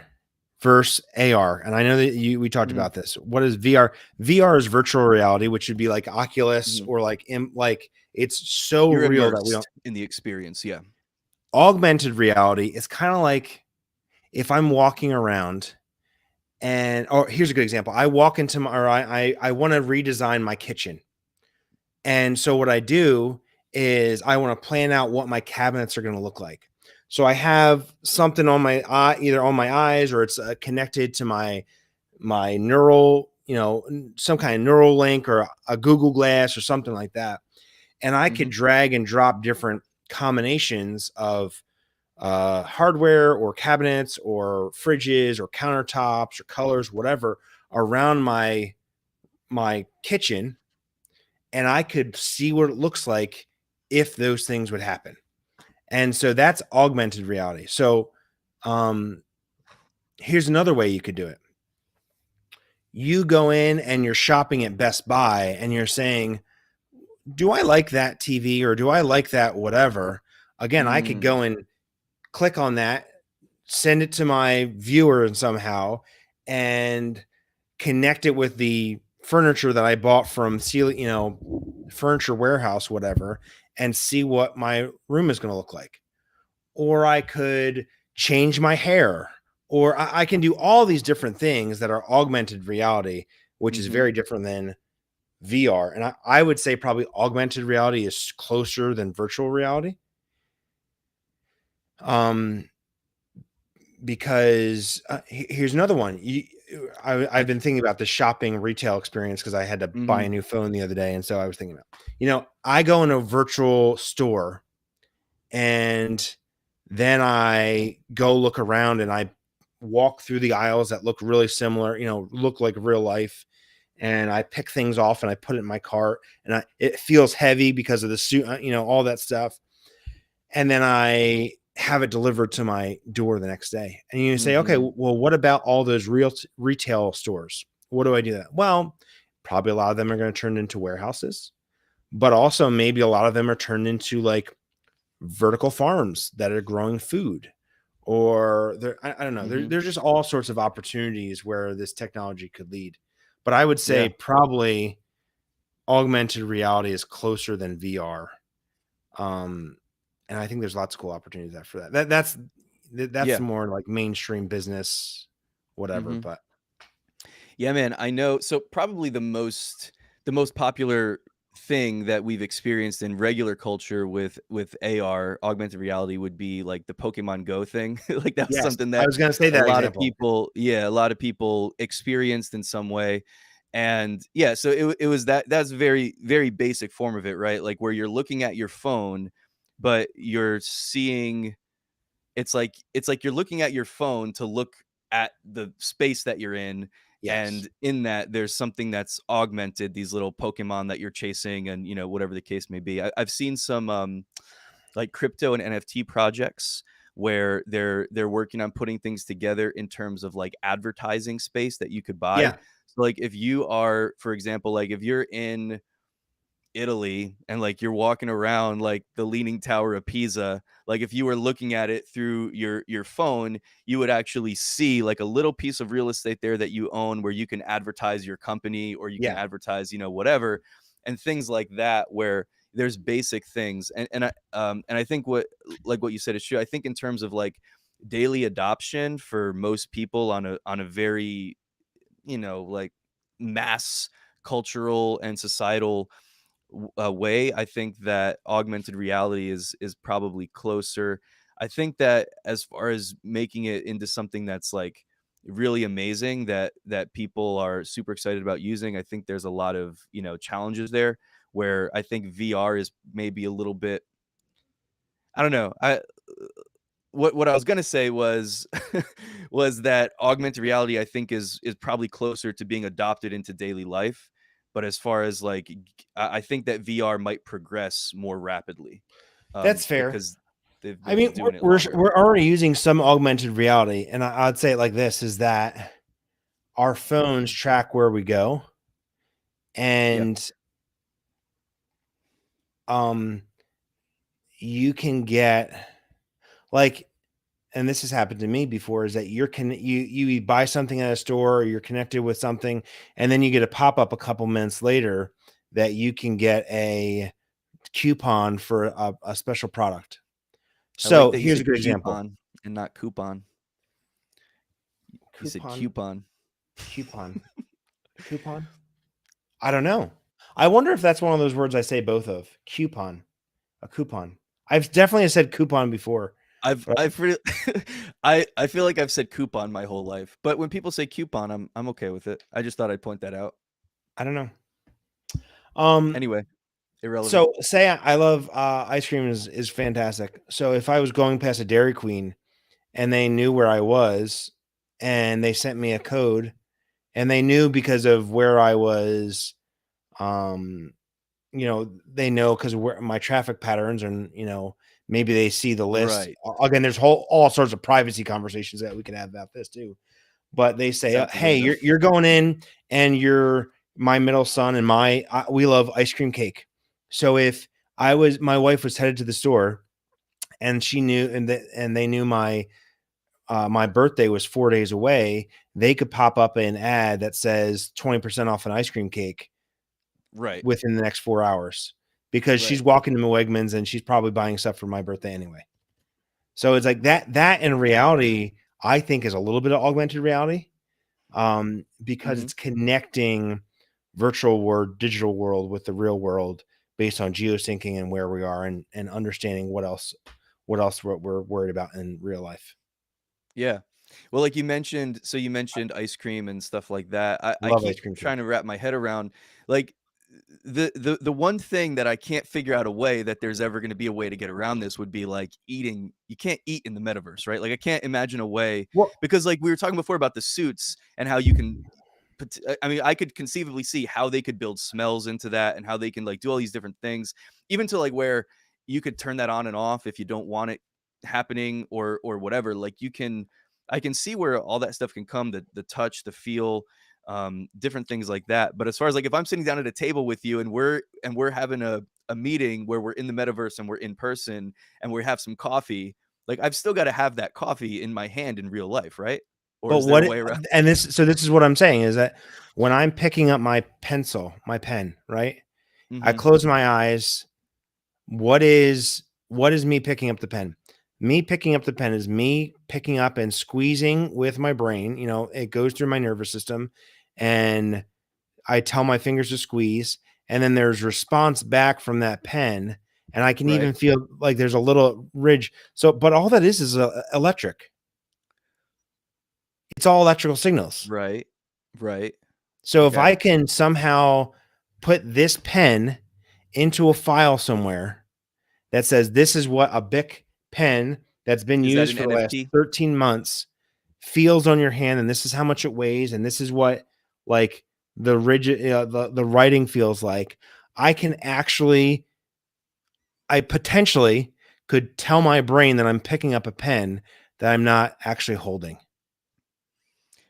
versus AR. And I know that we talked about this. What is VR? VR is virtual reality, which would be like Oculus or like it's so You're real that we don't. in the experience. Yeah. Augmented reality is kind of like if I'm walking around and here's a good example. I walk into I want to redesign my kitchen. And so what I do is I want to plan out what my cabinets are going to look like. So I have something on my eye, either on my eyes or it's connected to my neural, some kind of neural link or a Google Glass or something like that. And I could drag and drop different combinations of hardware or cabinets or fridges or countertops or colors, whatever, around my kitchen, and I could see what it looks like if those things would happen. And so that's augmented reality. So here's another way you could do it. You go in and you're shopping at Best Buy and you're saying, do I like that TV or do I like that whatever? Again, I could go and click on that, send it to my viewer somehow, and connect it with the furniture that I bought from Furniture Warehouse, whatever, and see what my room is going to look like. Or I could change my hair, or I can do all these different things that are augmented reality, which is very different than VR. And I would say probably augmented reality is closer than virtual reality. Because here's another one. I've been thinking about the shopping retail experience because I had to buy a new phone the other day. And so I was thinking about, I go in a virtual store and then I go look around and I walk through the aisles that look really similar, look like real life. And I pick things off and I put it in my cart and it feels heavy because of the suit, all that stuff. And then I have it delivered to my door the next day. And you say, okay, well, what about all those real retail stores? What do I do that? Well, probably a lot of them are going to turn into warehouses, but also maybe a lot of them are turned into like vertical farms that are growing food, or I don't know. There's just all sorts of opportunities where this technology could lead. But I would say probably augmented reality is closer than VR. And I think there's lots of cool opportunities for that. That's more like mainstream business, whatever. But yeah, man, I know. So probably the most popular thing that we've experienced in regular culture with AR, augmented reality, would be like the Pokemon Go thing. Like that was something that I was going to say that a lot of people experienced in some way. And so it was that's very, very basic form of it, right? Like where you're looking at your phone, but you're seeing, it's like you're looking at your phone to look at the space that you're in. And in that, there's something that's augmented, these little Pokemon that you're chasing, and whatever the case may be. I've seen some like crypto and NFT projects where they're working on putting things together in terms of like advertising space that you could buy. So like if you are, for example, like if you're in Italy and like you're walking around like the Leaning Tower of Pisa, like if you were looking at it through your phone, you would actually see like a little piece of real estate there that you own where you can advertise your company, or you can advertise, whatever, and things like that, where there's basic things. And I think what you said is true. I think in terms of like daily adoption for most people on a very, like mass cultural and societal way, I think that augmented reality is probably closer. I think that as far as making it into something that's like really amazing that people are super excited about using, I think there's a lot of challenges there, where I think VR is maybe a little bit, I don't know. What I was gonna say was was that augmented reality, I think, is probably closer to being adopted into daily life. But as far as like, I think that VR might progress more rapidly. That's fair. Because they've I been mean, doing it we're longer. already using some augmented reality, and I'd say it like this: is that our phones track where we go, and you can get like, and this has happened to me before, is that you buy something at a store, or you're connected with something, and then you get a pop-up a couple minutes later that you can get a coupon for a special product. So That here's a good example. And not coupon. You said coupon. Coupon. I don't know. I wonder if that's one of those words I say both of. Coupon. A coupon. I've definitely said coupon before. I've really, I feel like I've said coupon my whole life, but when people say coupon, I'm okay with it. I just thought I'd point that out. I don't know. Anyway, irrelevant. So say I love ice cream is fantastic. So if I was going past a Dairy Queen and they knew where I was and they sent me a code and they knew because of where I was, you know, they know because where my traffic patterns and, you know, maybe they see the list. Right. Again, there's all sorts of privacy conversations that we could have about this too. But they say, hey, you're going in and you're my middle son and we love ice cream cake. So if my wife was headed to the store and she knew, and they knew my birthday was 4 days away, they could pop up an ad that says 20% off an ice cream cake right within the next 4 hours because she's walking to Wegmans and she's probably buying stuff for my birthday anyway. So it's like that in reality, I think is a little bit of augmented reality because it's connecting virtual world, digital world with the real world based on geosyncing and where we are and understanding what else we're worried about in real life. Yeah. Well, like you mentioned ice cream and stuff like that. I keep trying to wrap my head around like the one thing that I can't figure out a way that there's ever going to be a way to get around this would be like eating. You can't eat in the metaverse, right? Like I can't imagine a way because like we were talking before about the suits and how you can I mean, I could conceivably see how they could build smells into that and how they can like do all these different things, even to like where you could turn that on and off if you don't want it happening or whatever. Like I can see where all that stuff can come, the touch, the feel, different things like that. But as far as like if I'm sitting down at a table with you and we're having a meeting where we're in the metaverse and we're in person and we have some coffee, like I've still got to have that coffee in my hand in real life, right? Or but is there a way around? And this is what I'm saying is that when I'm picking up my pen, right? I close my eyes. What is me picking up the pen? Me picking up the pen is me picking up and squeezing with my brain. You know, it goes through my nervous system and I tell my fingers to squeeze. And then there's response back from that pen. And I can even feel like there's a little ridge. So, but all that is electric. It's all electrical signals. Right. So if I can somehow put this pen into a file somewhere that says this is what a Bic pen that's been used for the last 13 months feels on your hand, and this is how much it weighs, and this is what like the rigid the writing feels like, I potentially could tell my brain that I'm picking up a pen that I'm not actually holding.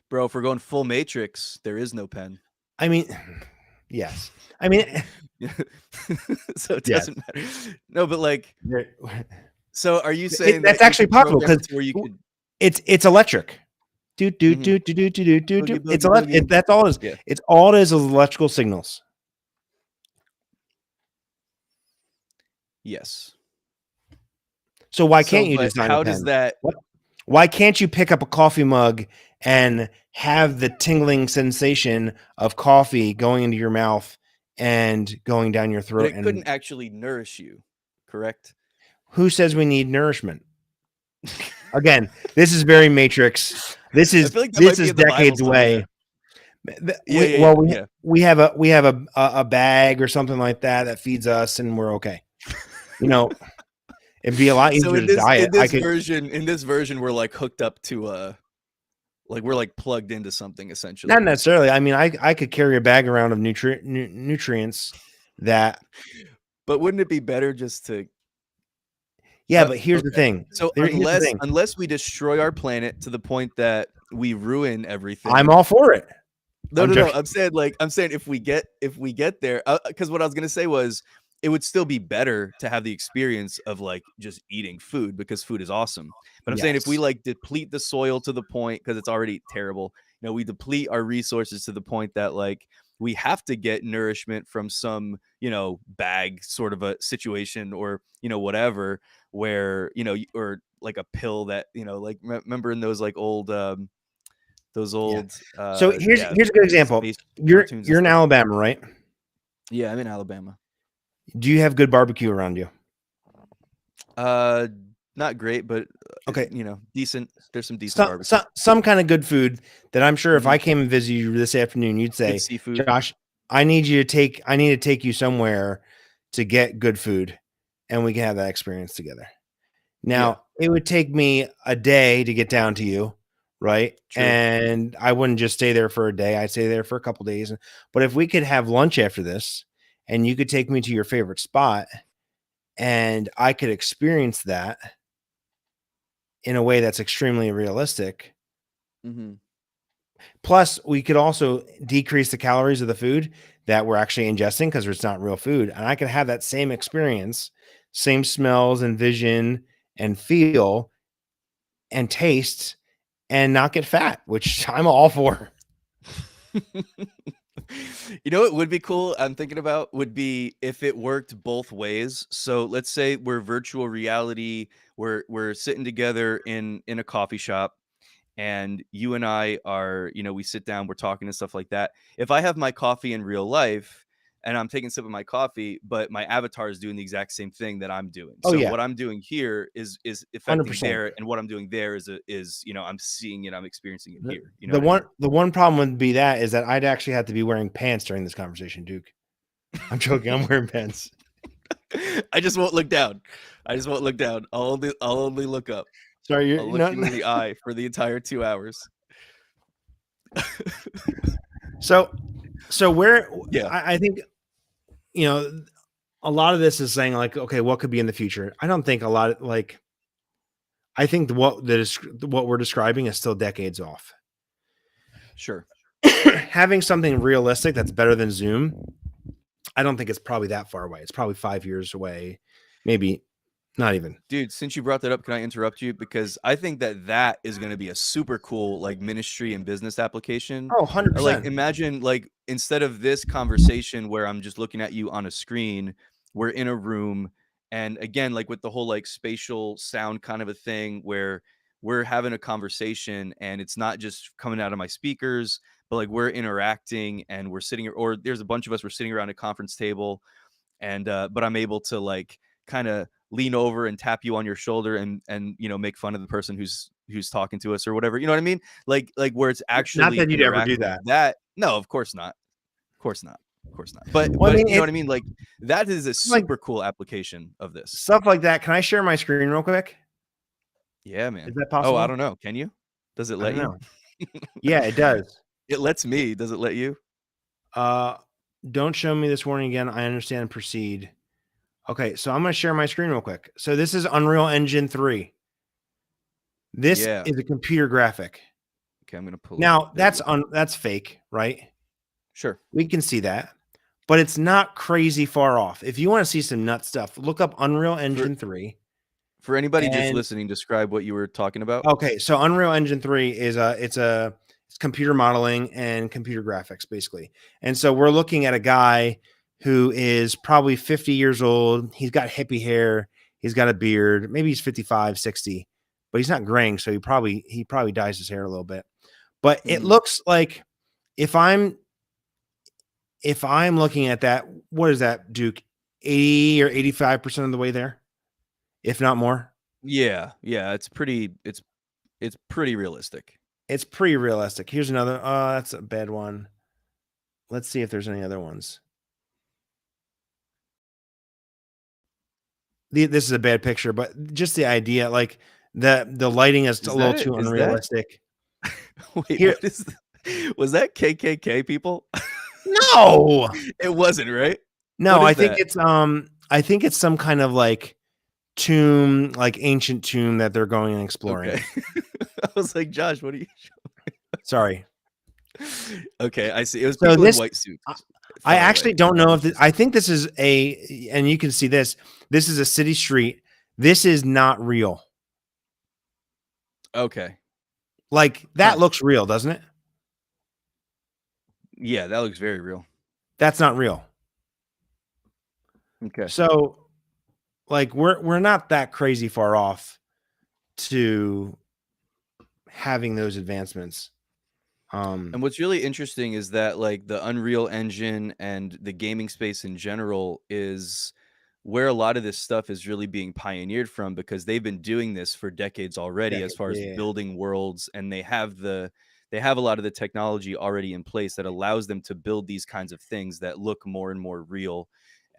Bro, if we're going full Matrix, there is no pen. I mean, yes. I mean, so it doesn't matter. No, but like, so are you saying that's actually possible because where you could? It's electric. Do. It's electric. That's all it is. Yeah. It's all it is electrical signals. Yes. So why can't you design a pen? How does that? Why can't you pick up a coffee mug and have the tingling sensation of coffee going into your mouth and going down your throat? But it couldn't actually nourish you, correct? Who says we need nourishment? Again, this is very Matrix. This is decades away. We have a bag or something like that feeds us, and we're okay. You know. It'd be a lot easier to diet. In this version, we're like hooked up to like we're like plugged into something essentially. Not necessarily. I mean, I could carry a bag around of nutrients that. But wouldn't it be better just to? Yeah, but here's the thing. So unless we destroy our planet to the point that we ruin everything, I'm all for it. No. I'm saying if we get there, because what I was gonna say was, it would still be better to have the experience of like just eating food because food is awesome. But I'm saying if we like deplete the soil to the point, because it's already terrible, you know, we deplete our resources to the point that like we have to get nourishment from some, you know, bag sort of a situation or, you know, whatever, where, you know, or like a pill that, you know, like remember in those like old, so here's a good example. You're in Alabama, right? Yeah, I'm in Alabama. Do you have good barbecue around you? Not great, but Okay, decent. There's some decent barbecue. Some kind of good food that I'm sure if I came and visited you this afternoon, you'd say, good seafood. Josh, I need to take you somewhere to get good food, and we can have that experience together. Now, it would take me a day to get down to you, right? True. And I wouldn't just stay there for a day. I'd stay there for a couple days. But if we could have lunch after this, and you could take me to your favorite spot, and I could experience that in a way that's extremely realistic. Plus, we could also decrease the calories of the food that we're actually ingesting because it's not real food. And I could have that same experience, same smells and vision and feel and taste and not get fat, which I'm all for. You know what would be cool, I'm thinking about, would be if it worked both ways. So let's say we're virtual reality, we're sitting together in a coffee shop, and you and I are, we sit down, we're talking and stuff like that. If I have my coffee in real life and I'm taking a sip of my coffee, but my avatar is doing the exact same thing that I'm doing. Oh, So yeah. what I'm doing here is affecting 100%. there, and what I'm doing there is I'm seeing it, I'm experiencing it here. The one problem would be that is that I'd actually have to be wearing pants during this conversation, Duke. I'm joking. I'm wearing pants. I just won't look down. I'll only look up. Sorry, I'll look you in the eye for the entire 2 hours. So where, Yeah. I think, a lot of this is saying like, okay, what could be in the future? I don't think a lot of I think what we're describing is still decades off. Sure. Having something realistic that's better than Zoom, I don't think it's probably that far away. It's probably 5 years away, maybe not even. Dude, since you brought that up, can I interrupt you? Because I think that is going to be a super cool ministry and business application. Oh, 100%. Imagine instead of this conversation where I'm just looking at you on a screen, we're in a room, and again, with the whole spatial sound kind of a thing where we're having a conversation and it's not just coming out of my speakers, but we're interacting and we're sitting, or there's a bunch of us, we're sitting around a conference table, and but I'm able to kind of lean over and tap you on your shoulder and make fun of the person who's talking to us or whatever, you know what I mean? Like where it's actually not that you'd ever do that. No, of course not. But Well, but you know what I mean? That is a super cool application of this stuff like that. Can I share my screen real quick? Yeah, man. Is that possible? Oh, I don't know. Can you? Does it let you? Yeah, it does. It lets me. Does it let you? Don't show me this warning again. I understand. Proceed. Okay, so I'm going to share my screen real quick. So this is Unreal Engine 3. This is a computer graphic. Okay, I'm going to pull now. That's fake, right? Sure, we can see that, but it's not crazy far off. If you want to see some nut stuff, look up Unreal Engine 3. For anybody just listening, describe what you were talking about. Okay, so Unreal Engine 3 is it's computer modeling and computer graphics, basically. And so we're looking at a guy who is probably 50 years old. He's got hippie hair. He's got a beard. Maybe he's 55, 60, but he's not graying. So he probably dyes his hair a little bit. But it looks like if I'm looking at that, what is that, Duke? 80 or 85% of the way there, if not more. Yeah. It's pretty realistic. It's pretty realistic. Here's another. Oh, that's a bad one. Let's see if there's any other ones. This is a bad picture, but just the idea, the lighting is a little too unrealistic. Wait, here, was that KKK people? No, it wasn't, right? No, I think it's some kind of tomb, ancient tomb that they're going and exploring. Okay. I was like, Josh, what are you showing? Sorry. Okay, I see. It was people in white suits. I actually don't know if this, I think this is and you can see this. This is a city street. This is not real. Okay. That looks real, doesn't it? Yeah, that looks very real. That's not real. Okay. So, we're not that crazy far off to having those advancements. And what's really interesting is that like the Unreal Engine and the gaming space in general is where a lot of this stuff is really being pioneered from, because they've been doing this for decades already as far as yeah. building worlds, and they have a lot of the technology already in place that allows them to build these kinds of things that look more and more real.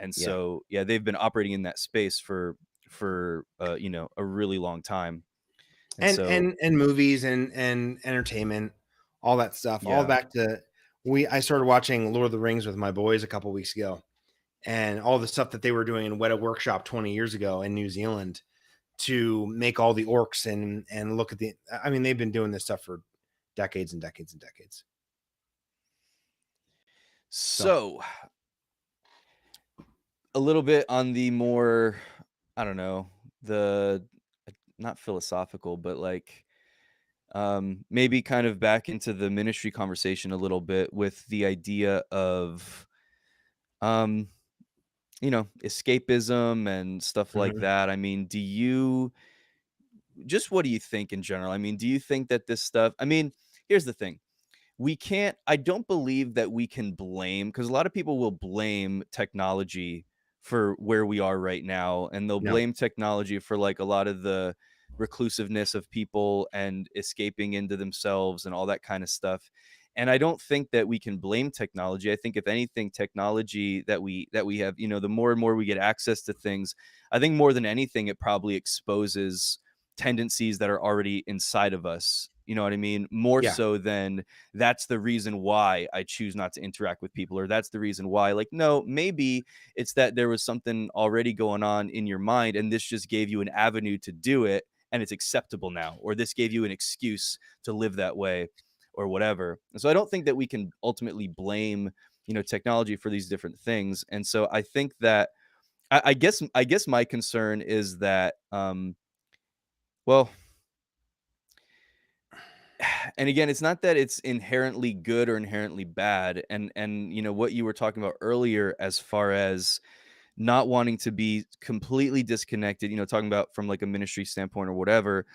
And Yeah. so yeah, they've been operating in that space for a really long time. And movies and entertainment, all that stuff, all Yeah. back to I started watching Lord of the Rings with my boys a couple weeks ago, and all the stuff that they were doing in Weta Workshop 20 years ago in New Zealand to make all the orcs and look at I mean, they've been doing this stuff for decades and decades and decades. So a little bit on the more, I don't know, the not philosophical, but like maybe kind of back into the ministry conversation a little bit with the idea of um escapism and stuff like Mhm. that. I mean, what do you think in general? I mean, do you think that this stuff, I mean, here's the thing. I don't believe that we can blame, because a lot of people will blame technology for where we are right now, and they'll No. blame technology for like a lot of the reclusiveness of people and escaping into themselves and all that kind of stuff. And I don't think that we can blame technology. I think if anything, technology that we have, the more and more we get access to things, I think more than anything it probably exposes tendencies that are already inside of us. You know what I mean? More Yeah. so than that's the reason why I choose not to interact with people, or that's the reason why. Like, no, maybe it's that there was something already going on in your mind, and this just gave you an avenue to do it, and it's acceptable now, or this gave you an excuse to live that way, or whatever. And so I don't think that we can ultimately blame, technology for these different things. And so I think that I guess my concern is that well, and again, it's not that it's inherently good or inherently bad. And what you were talking about earlier as far as not wanting to be completely disconnected, talking about from like a ministry standpoint or whatever,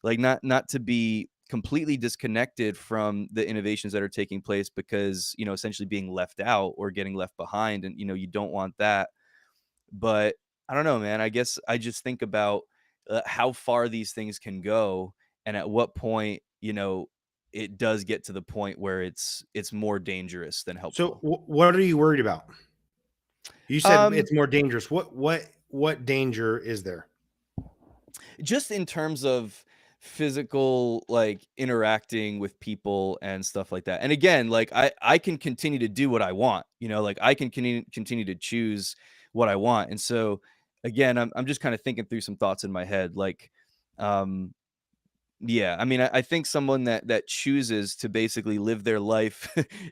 like not to be completely disconnected from the innovations that are taking place, because essentially being left out or getting left behind, and you don't want that. But I don't know, man. I guess I just think about how far these things can go, and at what point, it does get to the point where it's more dangerous than So helpful. what are you worried about? You said Um, it's more dangerous. What danger is there? just in terms of physical, like interacting with people and stuff like that. And again, like I can continue to do what I want, like I can continue to choose what I want. And so again, I'm just kind of thinking through some thoughts in my head, like um yeah, I mean, I think someone that chooses to basically live their life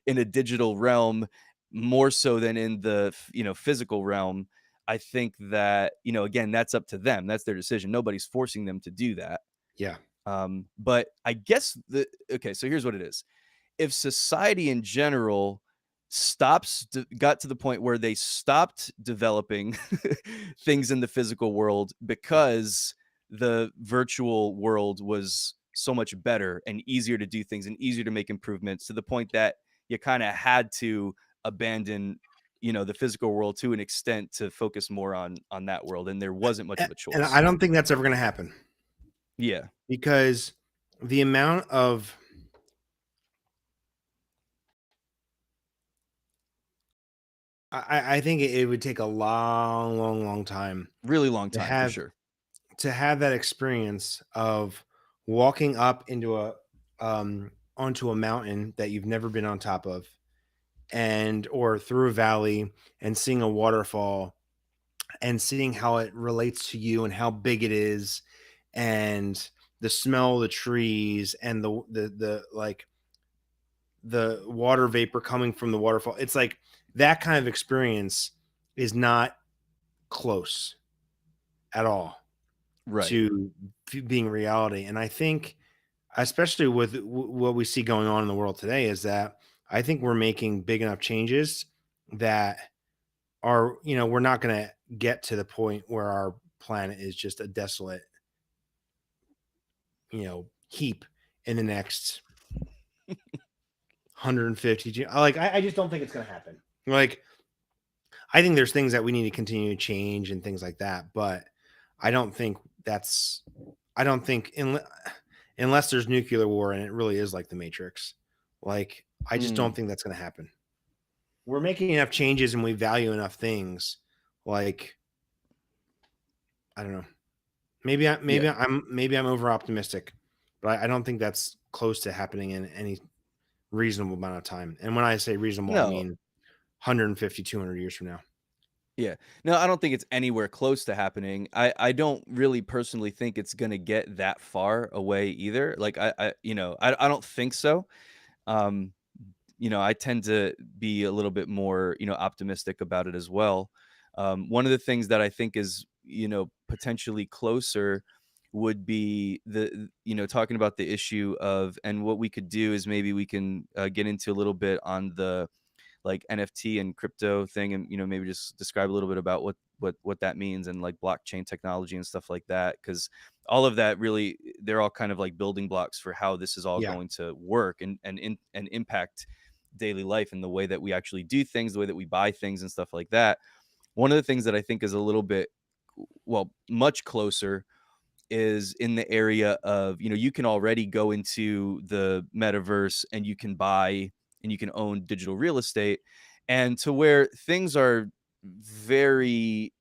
in a digital realm more so than in the physical realm. I think that again, that's up to them. That's their decision. Nobody's forcing them to do that. Yeah. But I guess okay. So here's what it is: if society in general got to the point where they stopped developing things in the physical world because the virtual world was so much better and easier to do things and easier to make improvements, to the point that you kind of had to abandon the physical world to an extent to focus more on that world, and there wasn't much of a And I choice. don't think that's ever going to happen, Yeah. because the amount of I think it would take a long, long, long time Really long to time for have sure. that experience of walking up into onto a mountain that you've never been on top of, and or through a valley, and seeing a waterfall and seeing how it relates to you and how big it is, and the smell of the trees and the like the water vapor coming from the waterfall. It's like that kind of experience is not close at all Right. to being reality. And I think, especially with what we see going on in the world today, is that I think we're making big enough changes that are, we're not going to get to the point where our planet is just a desolate, heap in the next 150. I just don't think it's going to happen. Like, I think there's things that we need to continue to change and things like that, but I don't think unless there's nuclear war and it really is like the Matrix, like, I just don't think that's going to happen. We're making enough changes and we value enough things. Like, I don't know. Maybe I'm over optimistic, but I don't think that's close to happening in any reasonable amount of time. And when I say reasonable, I mean 150, 200 years from now. Yeah. No, I don't think it's anywhere close to happening. I don't really personally think it's going to get that far away either. Like I don't think so. I tend to be a little bit more, optimistic about it as well. One of the things that I think is, potentially closer would be talking about the issue of, and what we could do is maybe we can get into a little bit on the like NFT and crypto thing, and maybe just describe a little bit about what that means, and like blockchain technology and stuff like that, because all of that really, they're all kind of like building blocks for how this is all going to work and impact daily life and the way that we actually do things, the way that we buy things and stuff like that. One of the things that I think is a little bit, well, much closer, is in the area of, you can already go into the metaverse and you can buy and you can own digital real estate, and to where things are very,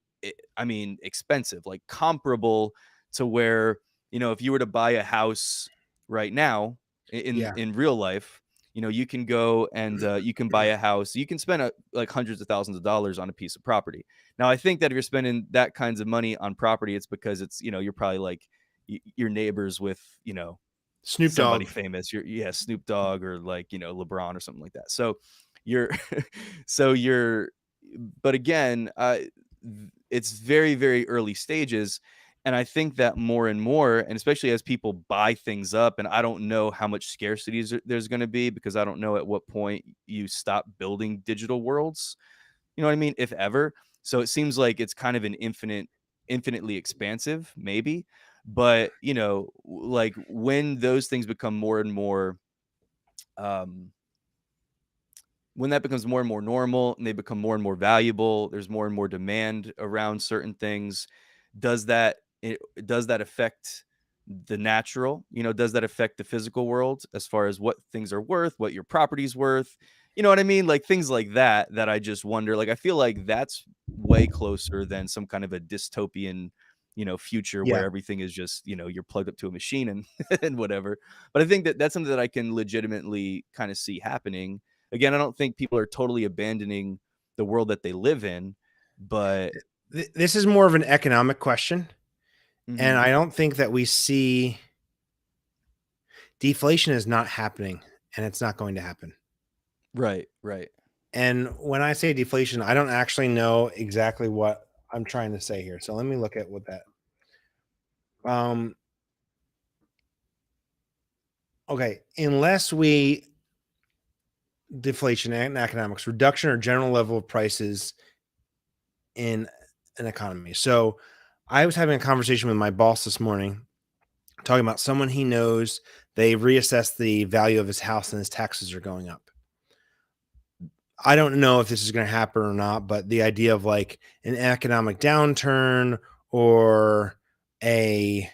expensive, like comparable to where, if you were to buy a house right now in real life, you can go and you can buy a house. You can spend like hundreds of thousands of dollars on a piece of property. Now, I think that if you're spending that kinds of money on property, it's because it's, you're probably like your neighbors with, Snoop somebody Dogg. famous. Snoop Dogg, or like, LeBron or something like that. So you're, but again, it's very, very early stages. And I think that more and more, and especially as people buy things up, and I don't know how much scarcity there's going to be, because I don't know at what point you stop building digital worlds, you know what I mean? If ever. So it seems like it's kind of an infinitely expansive, maybe. But, like when those things become more and more, when that becomes more and more normal and they become more and more valuable, there's more and more demand around certain things. Does that affect the natural? Does that affect the physical world as far as what things are worth, what your property's worth? You know what I mean? Like things like that I just wonder, like, I feel like that's way closer than some kind of a dystopian, future where everything is just, you're plugged up to a machine and and whatever. But I think that that's something that I can legitimately kind of see happening. Again, I don't think people are totally abandoning the world that they live in, but this is more of an economic question. And I don't think that we see deflation is not happening, and it's not going to happen. Right. And when I say deflation, I don't actually know exactly what I'm trying to say here. So let me look at what that. Okay, unless we deflation and economics, reduction or general level of prices in an economy. So I was having a conversation with my boss this morning, talking about someone he knows. They reassess the value of his house and his taxes are going up. I don't know if this is going to happen or not, but the idea of like an economic downturn or a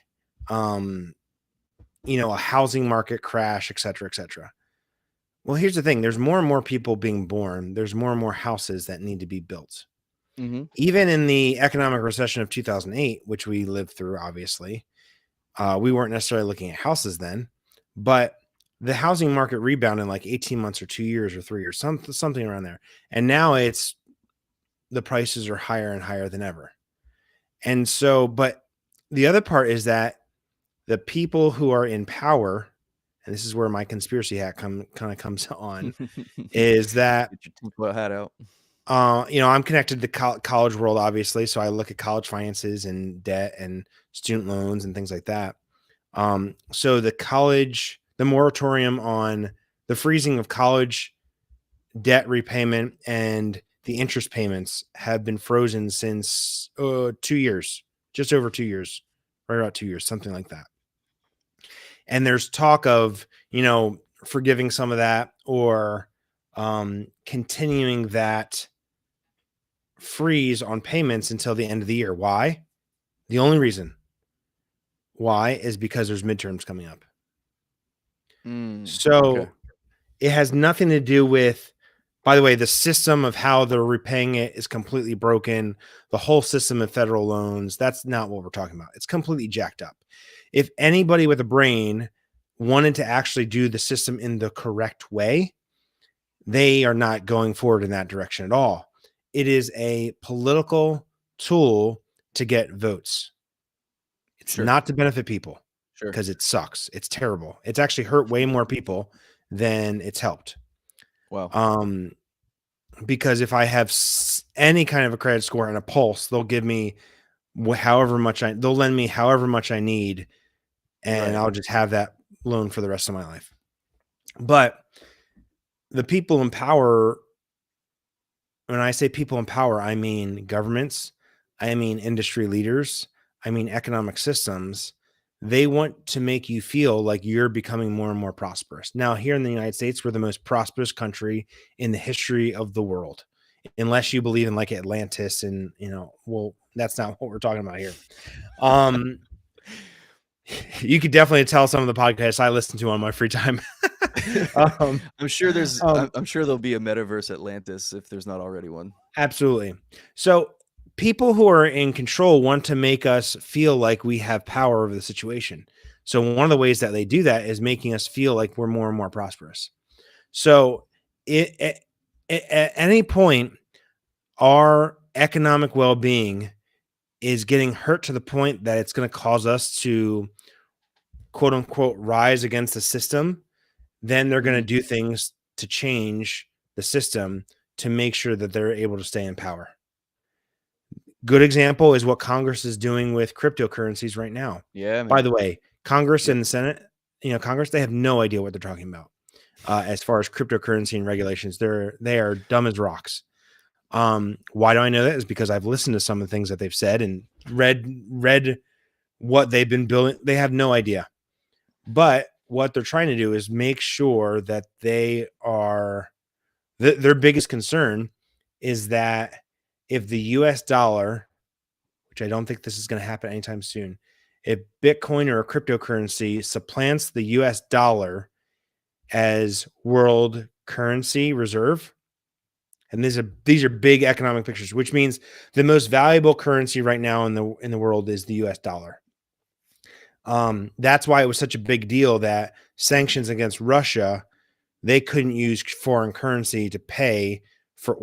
a housing market crash, et cetera, et cetera. Well, here's the thing. There's more and more people being born. There's more and more houses that need to be built. Even in the economic recession of 2008, which we lived through, obviously, we weren't necessarily looking at houses then, but the housing market rebounded in like 18 months or 2 years or 3 years, something around there. And now the prices are higher and higher than ever. And so, but the other part is that the people who are in power, and this is where my conspiracy hat kind of comes on, is that get your tinfoil hat out. I'm connected to the college world, obviously. So I look at college finances and debt and student loans and things like that. So the moratorium on the freezing of college debt repayment and the interest payments have been frozen since 2 years, just over 2 years, right about 2 years, something like that. And there's talk of, forgiving some of that or continuing that freeze on payments until the end of the year. Why? The only reason why is because there's midterms coming up. So it has nothing to do with, by the way, the system of how they're repaying it is completely broken. The whole system of federal loans, that's not what we're talking about. It's completely jacked up. If anybody with a brain wanted to actually do the system in the correct way, they are not going forward in that direction at all. It is a political tool to get votes. It's not to benefit people because it sucks. It's terrible. It's actually hurt way more people than it's helped. Wow. Because if I have any kind of a credit score and a pulse, they'll give me they'll lend me however much I need, and I'll just have that loan for the rest of my life. But the people in power, when I say people in power, I mean governments, I mean industry leaders, I mean economic systems. They want to make you feel like you're becoming more and more prosperous. Now, here in the United States, we're the most prosperous country in the history of the world, unless you believe in like Atlantis and, well, that's not what we're talking about here. You could definitely tell some of the podcasts I listen to on my free time. I'm sure there'll be a metaverse Atlantis if there's not already one. Absolutely. So people who are in control want to make us feel like we have power over the situation. So one of the ways that they do that is making us feel like we're more and more prosperous. So at any point, our economic well-being is getting hurt to the point that it's going to cause us to, quote unquote, rise against the system. Then they're going to do things to change the system to make sure that they're able to stay in power. Good example is what Congress is doing with cryptocurrencies right now. Yeah. Man. By the way, Congress and the Senate, Congress, they have no idea what they're talking about as far as cryptocurrency and regulations. They are dumb as rocks. Why do I know that? Is because I've listened to some of the things that they've said and read what they've been building. They have no idea. But what they're trying to do is make sure that they are their biggest concern is that if the US dollar, which I don't think this is going to happen anytime soon, if Bitcoin or a cryptocurrency supplants the US dollar as world currency reserve, and these are big economic pictures, which means the most valuable currency right now in the world is the US dollar. That's why it was such a big deal that sanctions against Russia, they couldn't use foreign currency to pay for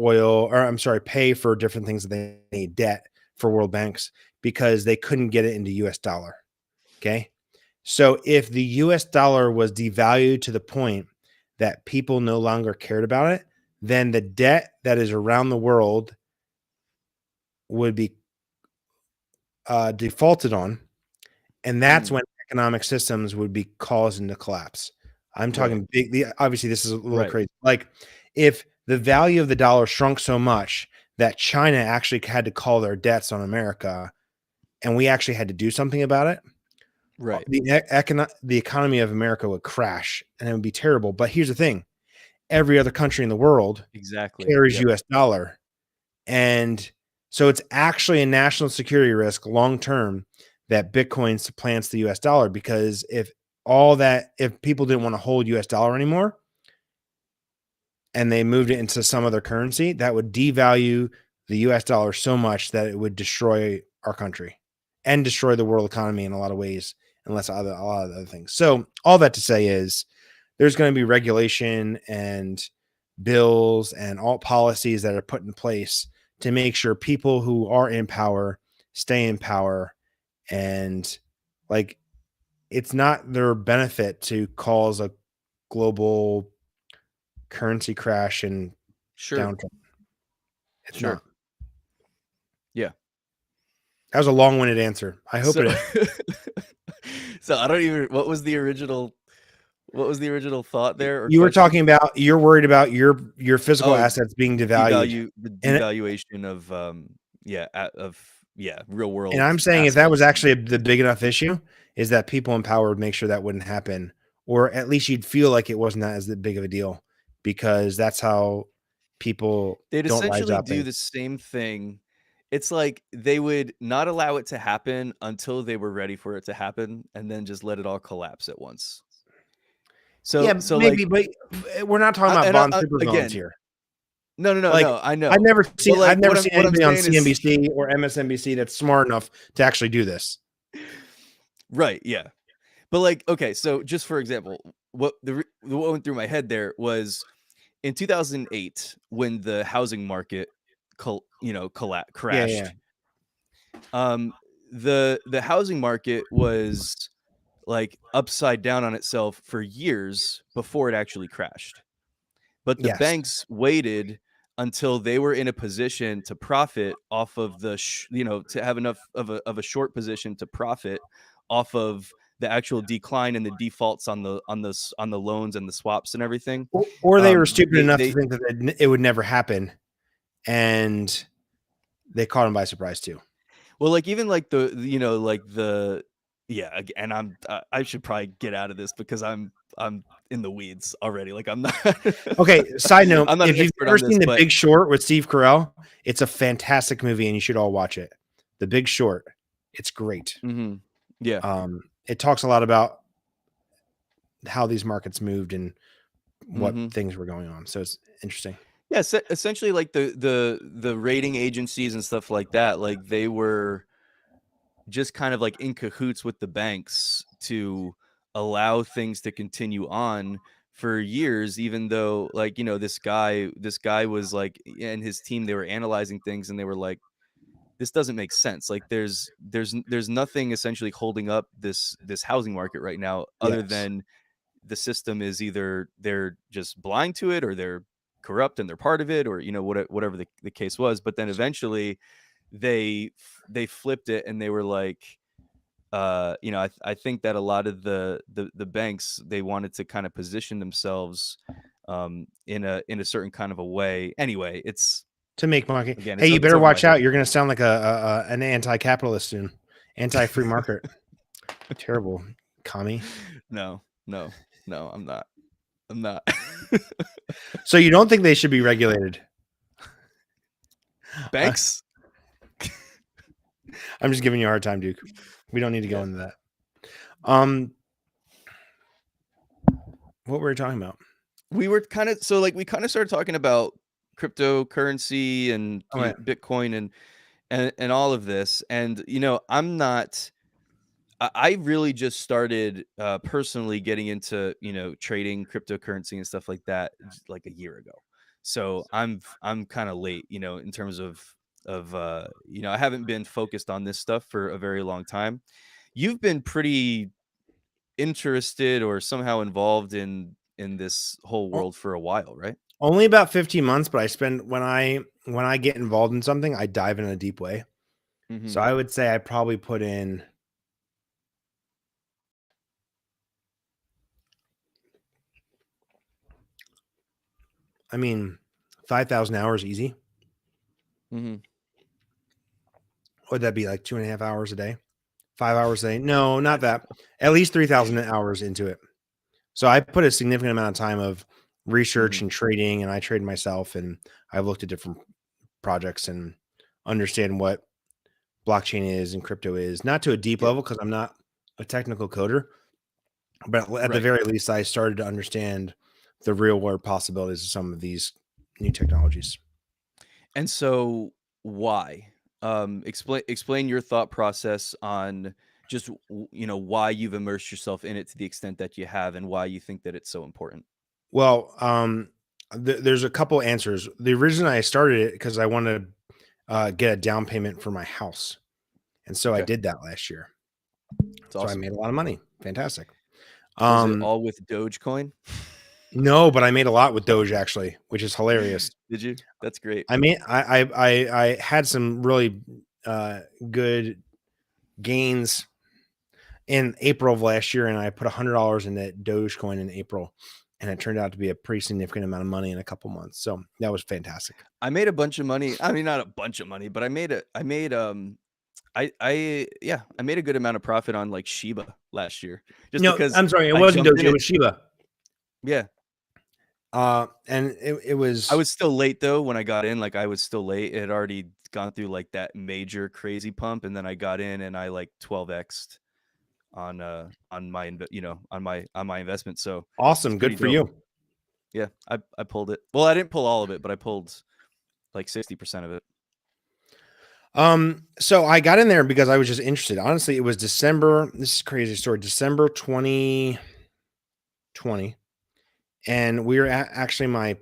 pay for different things that they need, debt for world banks, because they couldn't get it into US dollar. Okay. So if the US dollar was devalued to the point that people no longer cared about it, then the debt that is around the world would be defaulted on. And that's when economic systems would be caused into collapse. I'm talking big. Obviously, this is a little crazy. Like if the value of the dollar shrunk so much that China actually had to call their debts on America, and we actually had to do something about it, right? The economy of America would crash, and it would be terrible. But here's the thing: every other country in the world carries US dollar, and so it's actually a national security risk long term that Bitcoin supplants the US dollar, because if people didn't want to hold US dollar anymore and they moved it into some other currency, that would devalue the US dollar so much that it would destroy our country and destroy the world economy in a lot of ways, unless a lot of other things. So all that to say is there's going to be regulation and bills and all policies that are put in place to make sure people who are in power stay in power. And like, it's not their benefit to cause a global currency crash and downturn. It's not. Yeah. That was a long-winded answer. I hope it is. So I don't even, what was the original thought there? You were talking about, you're worried about your physical assets being devalued. The devaluation of real world. And I'm saying if that was actually the big enough issue, is that people in power would make sure that wouldn't happen, or at least you'd feel like it wasn't as big of a deal. because that's how people They'd don't rise essentially up. do the same thing. It's like they would not allow it to happen until they were ready for it to happen, and then just let it all collapse at once. So, yeah, so maybe, like, but we're not talking about Bond super villains again, here. no, Like, I know. I've never But seen like, I've never seen what I'm anybody on saying is, CNBC or MSNBC that's smart enough to actually do this. right? Yeah. But like, okay, so just for example, what went through my head there was in 2008 when the housing market, Yeah, yeah. crashed. The housing market was like upside down on itself for years before it actually crashed. But the Yes. banks waited until they were in a position to profit off of to have enough of a short position to profit off of the actual decline and the defaults on the loans and the swaps and everything. Or they were stupid They enough to they think that it would never happen, and they caught them by surprise too. Well, like even like and I should probably get out of this because I'm in the weeds already. Like I'm not. Okay, side note, I'm not if an you've expert ever on this, seen The but Big Short with Steve Carell, it's a fantastic movie and you should all watch it. The Big Short. It's great. yeah. It talks a lot about how these markets moved and what Mhm. things were going on. So it's interesting. Yeah, essentially like the rating agencies and stuff like that, like they were just kind of like in cahoots with the banks to allow things to continue on for years, even though like, this guy was like, and his team, they were analyzing things and they were like, this doesn't make sense. Like there's nothing essentially holding up this housing market right now other Yes. than the system is either they're just blind to it or they're corrupt and they're part of it, or whatever the case was. But then eventually they flipped it and they were like, I think that a lot of the banks, they wanted to kind of position themselves in a certain kind of a way. Anyway, it's To make money. again, Hey, you it's better over my watch head. out. You're going to sound like an anti-capitalist soon. Anti-free market. Terrible. Commie. No, I'm not. So you don't think they should be regulated? Banks? I'm just giving you a hard time, Duke. We don't need to go into that. What were we talking about? We were kind of started talking about cryptocurrency and Bitcoin and all of this. And I really just started personally getting into trading cryptocurrency and stuff like that like a year ago. So I'm kind of late, in terms of I haven't been focused on this stuff for a very long time. You've been pretty interested or somehow involved in this whole world for a while, right? Only about 15 months, but I spend when I get involved in something, I dive in a deep way. So I would say I probably put in I mean 5,000 hours easy. Would that be like 2.5 hours a day? 5 hours a day? No, not that. At least 3,000 hours into it. So I put a significant amount of time of research and trading, and I trade myself, and I've looked at different projects and understand what blockchain is and crypto is, not to a deep level because I'm not a technical coder, but at the very least, I started to understand the real world possibilities of some of these new technologies. And so why? Explain your thought process on just why you've immersed yourself in it to the extent that you have, and why you think that it's so important. Well, there's a couple answers. The reason I started it because I wanted to get a down payment for my house, and so I did that last year. It's awesome. So I made a lot of money. Fantastic. Was it all with Dogecoin? No, but I made a lot with Doge actually, which is hilarious. Did you? That's great. I had some really good gains in April of last year, and I put $100 into Dogecoin in April, and it turned out to be a pretty significant amount of money in a couple months. So that was fantastic. I made a bunch of money. I mean, not a bunch of money, but I made a good amount of profit on like Shiba last year. I'm sorry, it wasn't Doge, it was Shiba. Yeah. And it was. I was still late though when I got in. Like I was still late. It had already gone through like that major crazy pump, and then I got in and I like 12x'd on my on my investment. So it's Awesome. pretty Good for dope. you. Yeah, I pulled it. Well, I didn't pull all of it, but I pulled like 60% of it. So I got in there because I was just interested. Honestly, it was December. This is a crazy story. December 2020. And we were at actually my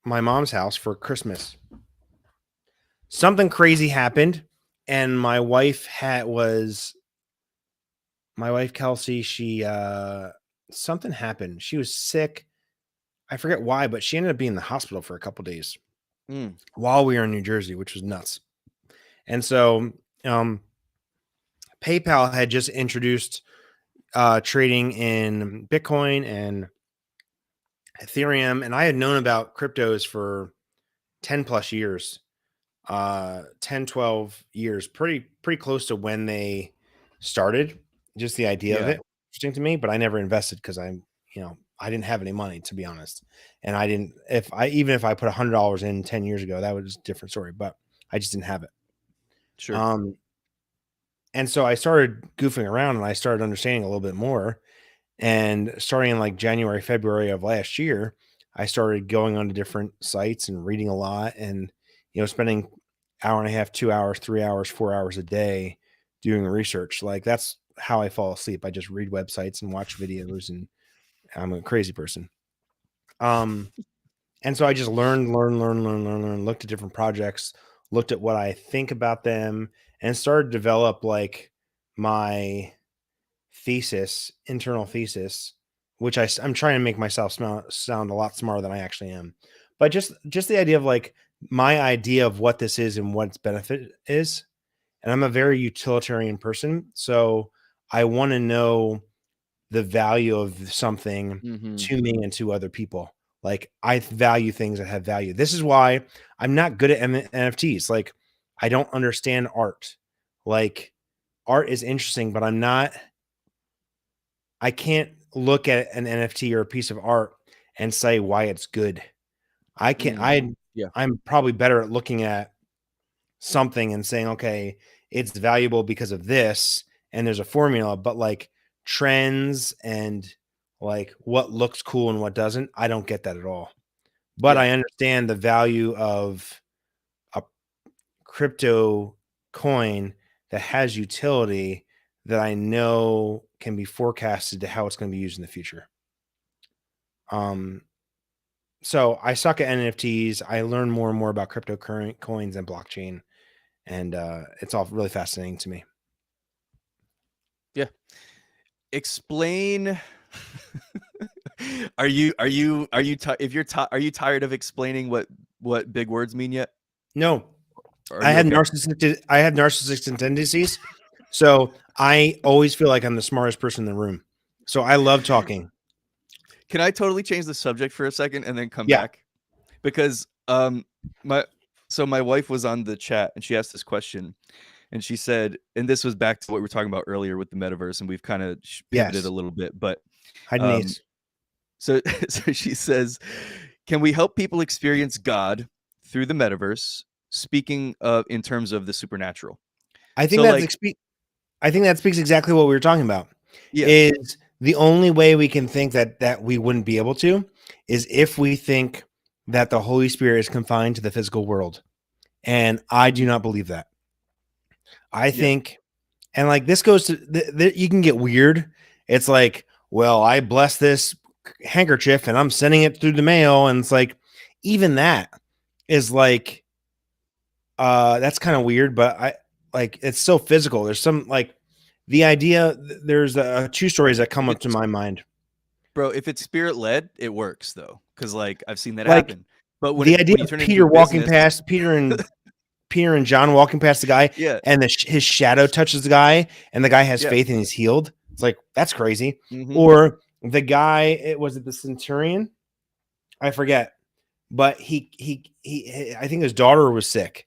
mom's house for Christmas. Something crazy happened, and my wife Kelsey, she something happened. She was sick. I forget why, but she ended up being in the hospital for a couple days while we were in New Jersey, which was nuts. And so PayPal had just introduced trading in Bitcoin and Ethereum, and I had known about cryptos for 10 plus years, 10, 12 years, pretty close to when they started. Just the idea of it was interesting to me, but I never invested because I didn't have any money, to be honest. And I didn't, even if I put $100 in 10 years ago, that was a different story, but I just didn't have it. Sure. And so I started goofing around and I started understanding a little bit more. And starting in like January, February of last year, I started going onto different sites and reading a lot and, spending hour and a half, 2 hours, 3 hours, 4 hours a day doing research. Like that's how I fall asleep. I just read websites and watch videos, and I'm a crazy person. And so I just learned, looked at different projects, looked at what I think about them, and started to develop like my internal thesis, which I'm trying to make myself sound a lot smarter than I actually am. But just the idea of like my idea of what this is and what its benefit is. And I'm a very utilitarian person, so I want to know the value of something to me and to other people. Like I value things that have value. This is why I'm not good at NFTs. Like I don't understand art. Like art is interesting, but I can't look at an NFT or a piece of art and say why it's good. I'm probably better at looking at something and saying, okay, it's valuable because of this, and there's a formula, but like trends and like what looks cool and what doesn't, I don't get that at all. But I understand the value of a crypto coin that has utility that I know can be forecasted to how it's going to be used in the future. So I suck at NFTs. I learn more and more about cryptocurrency coins and blockchain, and it's all really fascinating to me. Yeah. Explain. Are you tired of explaining what big words mean yet? No, I have narcissistic tendencies, so I always feel like I'm the smartest person in the room. So I love talking. Can I totally change the subject for a second and then come back? Because my wife was on the chat and she asked this question, and she said, and this was back to what we were talking about earlier with the metaverse, and we've kind of pivoted a little bit, but so she says, can we help people experience God through the metaverse? Speaking of in terms of the supernatural, I think that speaks exactly what we were talking about. Yeah. Is the only way we can think that we wouldn't be able to is if we think that the Holy Spirit is confined to the physical world. And I do not believe that. I think, and like this goes to, you can get weird. It's like, well, I bless this handkerchief and I'm sending it through the mail. And it's like, even that is like, that's kind of weird, but it's so physical. There's some like the idea, there's two stories that come up to my mind. Bro, if it's spirit led, it works though. Cause like I've seen that happen. But when the idea of Peter walking past Peter and John walking past the guy, and his shadow touches the guy, and the guy has faith and he's healed. It's like, that's crazy. Or the guy, was it the centurion? I forget, but he I think his daughter was sick,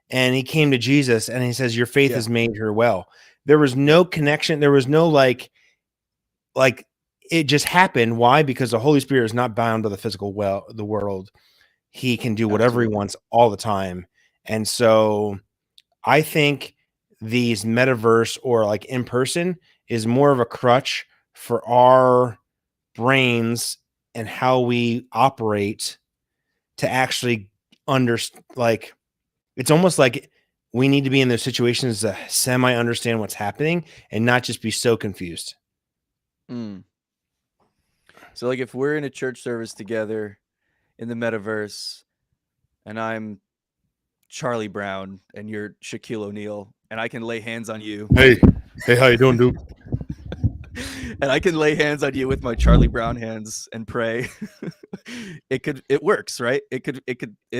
and he came to Jesus, and he says, "Your faith has made her well." There was no connection. There was no like it just happened. Why? Because the Holy Spirit is not bound to the physical the world. He can do whatever he wants all the time. And so I think these metaverse or like in person is more of a crutch for our brains and how we operate to actually like, it's almost like we need to be in those situations to semi understand what's happening and not just be so confused. So like if we're in a church service together in the metaverse and I'm Charlie Brown and you're Shaquille O'Neal and I can lay hands on you. Hey, how you doing, dude? And I can lay hands on you with my Charlie Brown hands and pray. It works, right?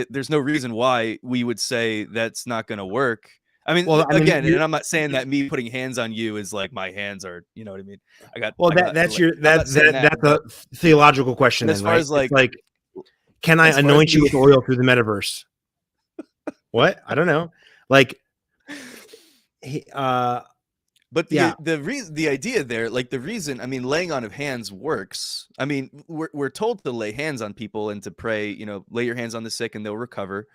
There's no reason why we would say that's not going to work. I mean, again, and I'm not saying that me putting hands on you is like my hands are, you know what I mean? That's a theological question. As far as like, can I anoint you with oil through the metaverse? What? I don't know. Like, but the idea there, like the reason, I mean, laying on of hands works. I mean, we're told to lay hands on people and to pray, you know, lay your hands on the sick and they'll recover.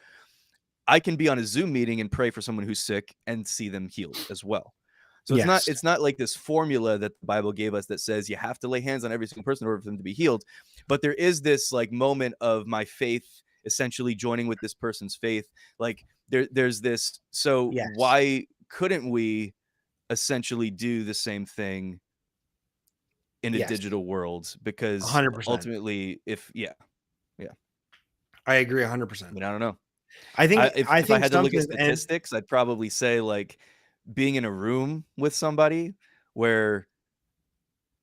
I can be on a Zoom meeting and pray for someone who's sick and see them healed as well. So it's not like this formula that the Bible gave us that says you have to lay hands on every single person in order for them to be healed. But there is this like moment of my faith essentially joining with this person's faith. Like there's this. So why couldn't we essentially do the same thing in a digital world? Because 100%. ultimately, I agree 100%. I mean, I don't know. I think if I had to look at statistics, I'd probably say like being in a room with somebody where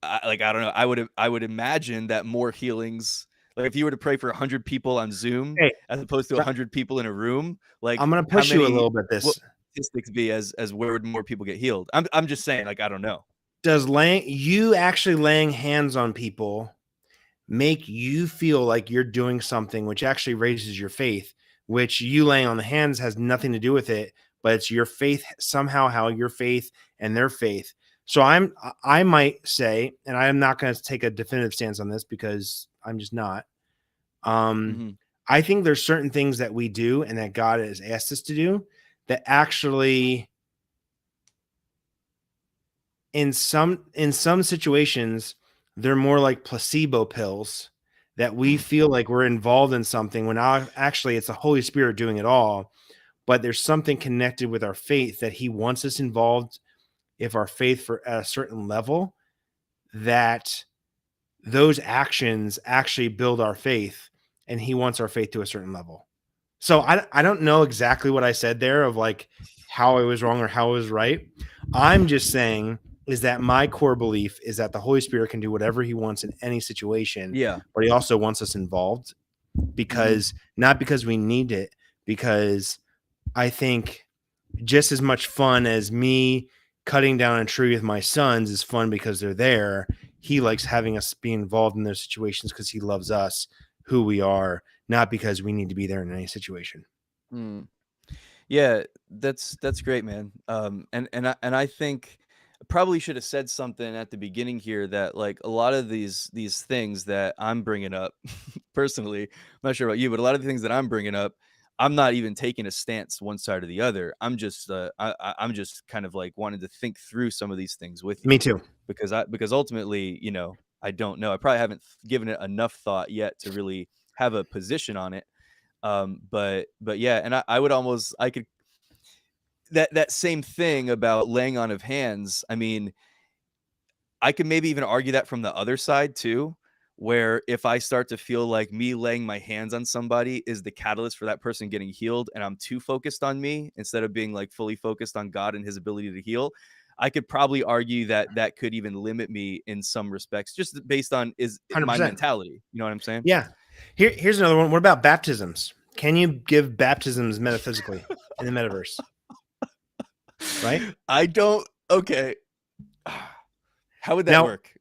I don't know, I would imagine that more healings, like if you were to pray for 100 people on Zoom as opposed to 100 people in a room, like I'm going to push you a little bit. What statistics be as where would more people get healed? I'm just saying, like, I don't know. Does you actually laying hands on people make you feel like you're doing something which actually raises your faith, which you laying on the hands has nothing to do with it, but it's your faith somehow, how your faith and their faith. So I might say, and I'm not going to take a definitive stance on this because I'm just not. I think there's certain things that we do and that God has asked us to do that actually in some situations, they're more like placebo pills that we feel like we're involved in something when actually it's the Holy Spirit doing it all. But there's something connected with our faith that he wants us involved. If our faith for a certain level, that those actions actually build our faith, and he wants our faith to a certain level. So I don't know exactly what I said there of like how I was wrong or how I was right. I'm just saying is that my core belief is that the Holy Spirit can do whatever he wants in any situation. Yeah. But he also wants us involved because not because we need it, because I think just as much fun as me cutting down a tree with my sons is fun because they're there. He likes having us be involved in those situations because he loves us, who we are, not because we need to be there in any situation. Yeah, that's great, man. And I think I probably should have said something at the beginning here that like a lot of these things that I'm bringing up personally, I'm not sure about you, but a lot of the things that I'm bringing up, I'm not even taking a stance one side or the other. I'm just I'm just kind of like wanting to think through some of these things with you. Me too. Because ultimately, you know, I don't know. I probably haven't given it enough thought yet to really have a position on it. But yeah, and I would almost, I could, that same thing about laying on of hands. I mean, I could maybe even argue that from the other side too, where if I start to feel like me laying my hands on somebody is the catalyst for that person getting healed, and I'm too focused on me instead of being like fully focused on God and his ability to heal, I could probably argue that that could even limit me in some respects, just based on 100%. My mentality. You know what I'm saying? Yeah. Here's another one. What about baptisms? Can you give baptisms metaphysically in the metaverse? Right? I don't. Okay. How would that work?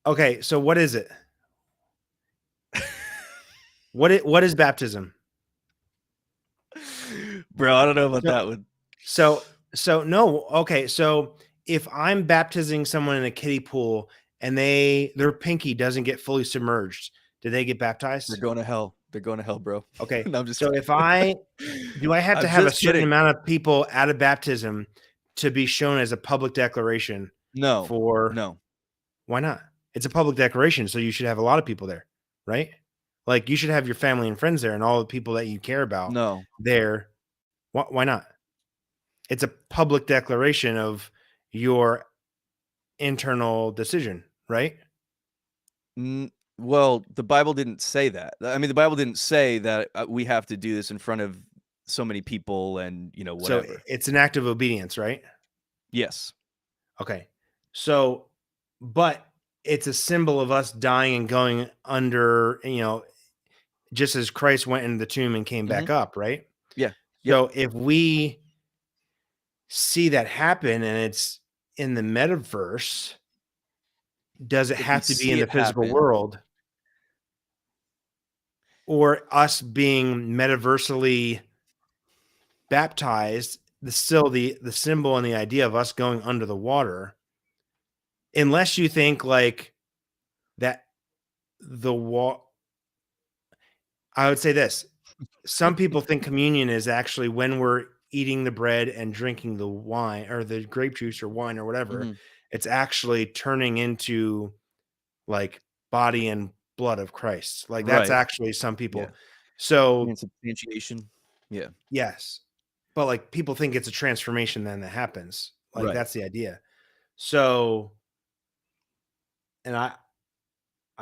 Okay, so what is it? What is baptism? Bro, I don't know about that one. So no. Okay, so if I'm baptizing someone in a kiddie pool and their pinky doesn't get fully submerged, do they get baptized? They're going to hell. They're going to hell, bro. Okay. No, I'm just so kidding. if I have to have a certain amount of people at a baptism to be shown as a public declaration? No. Why not? It's a public declaration, so you should have a lot of people there, right? Like you should have your family and friends there and all the people that you care about there. Why not? It's a public declaration of your internal decision, right? Well, the Bible didn't say that. I mean, the Bible didn't say that we have to do this in front of so many people and, whatever. So it's an act of obedience, right? Yes. Okay. So, but it's a symbol of us dying and going under, just as Christ went into the tomb and came back up, right? Yeah. So if we see that happen and it's in the metaverse, does it have to be in the physical world? Or us being metaversally baptized, the symbol and the idea of us going under the water, unless you think like that I would say this. Some people think communion is actually when we're eating the bread and drinking the wine or the grape juice or wine or whatever. It's actually turning into like body and blood of Christ. Like that's actually some people. So substantiation. Yeah. Yes. But like people think it's a transformation then that happens. Like that's the idea. So, and I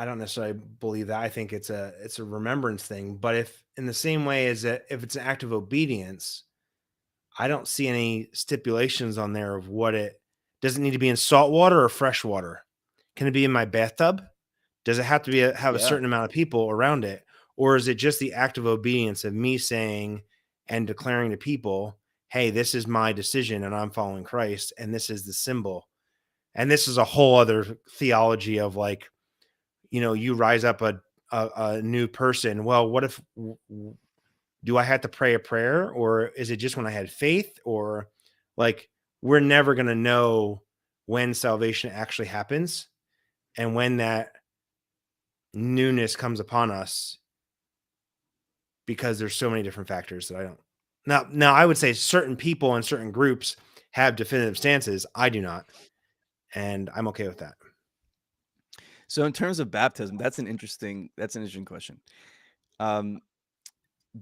don't necessarily believe that. I think it's a remembrance thing. But if in the same way as that, if it's an act of obedience, I don't see any stipulations on there of what does it need to be in salt water or fresh water? Can it be in my bathtub? Does it have to have a certain amount of people around it? Or is it just the act of obedience of me saying and declaring to people, hey, this is my decision and I'm following Christ and this is the symbol. And this is a whole other theology of like, you rise up a new person. Well, what if, do I have to pray a prayer or is it just when I had faith or like, we're never going to know when salvation actually happens and when that newness comes upon us because there's so many different factors that I don't. Now I would say certain people and certain groups have definitive stances. I do not. And I'm okay with that. So in terms of baptism, that's an interesting question.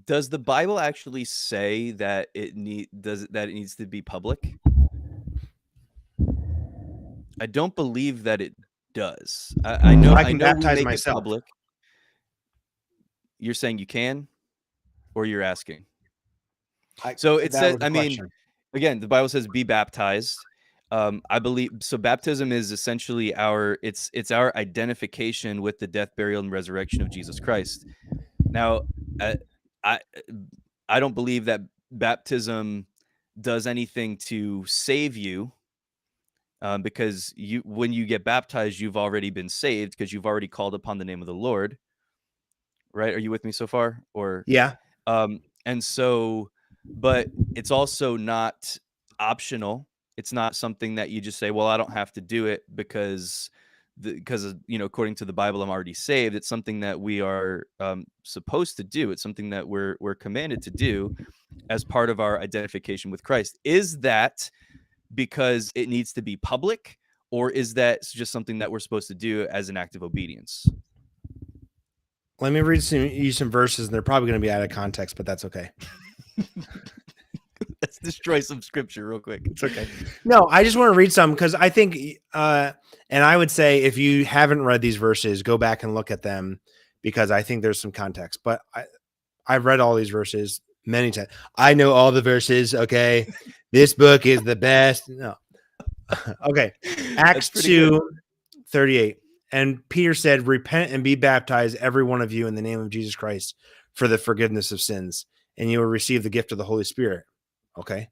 Does the Bible actually say that it needs to be public? I don't believe that it does. I know I can baptize we make myself. it public. You're saying you can, or you're asking? So it says, I mean, again, the Bible says be baptized. I believe so. Baptism is essentially it's our identification with the death, burial, and resurrection of Jesus Christ. Now, I don't believe that baptism does anything to save you, because when you get baptized, you've already been saved because you've already called upon the name of the Lord. Right? Are you with me so far? Or yeah. And so, but it's also not optional. It's not something that you just say, well, I don't have to do it because according to the Bible, I'm already saved. It's something that we are supposed to do. It's something that we're commanded to do as part of our identification with Christ. Is that because it needs to be public, or is that just something that we're supposed to do as an act of obedience? Let me read you some verses, and they're probably going to be out of context, but that's okay. Let's destroy some scripture real quick. It's okay. No, I just want to read some because I think, and I would say if you haven't read these verses, go back and look at them because I think there's some context. But I've read all these verses many times. I know all the verses. Okay, this book is the best. No, okay. Acts 2:38. And Peter said, repent and be baptized, every one of you, in the name of Jesus Christ for the forgiveness of sins, and you will receive the gift of the Holy Spirit. Okay.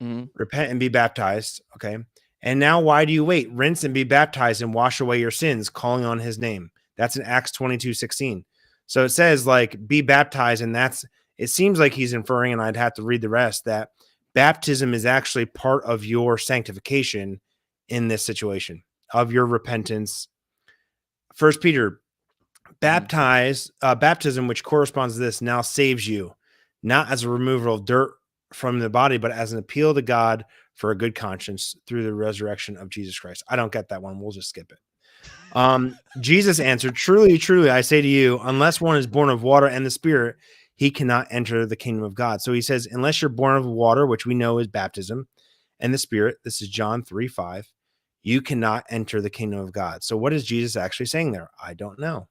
Mm-hmm. Repent and be baptized. Okay. And now why do you wait? Rinse and be baptized and wash away your sins, calling on his name. That's in Acts 22:16. So it says like, be baptized. And it seems like he's inferring, and I'd have to read the rest, that baptism is actually part of your sanctification in this situation. of your repentance. 1 Peter, baptism, which corresponds to this, now saves you, not as a removal of dirt from the body, but as an appeal to God for a good conscience through the resurrection of Jesus Christ. I don't get that one. We'll just skip it. Jesus answered, truly, truly, I say to you, unless one is born of water and the Spirit, he cannot enter the kingdom of God. So he says, unless you're born of water, which we know is baptism, and the Spirit, this is John 3:5, you cannot enter the kingdom of God. So what is Jesus actually saying there? I don't know.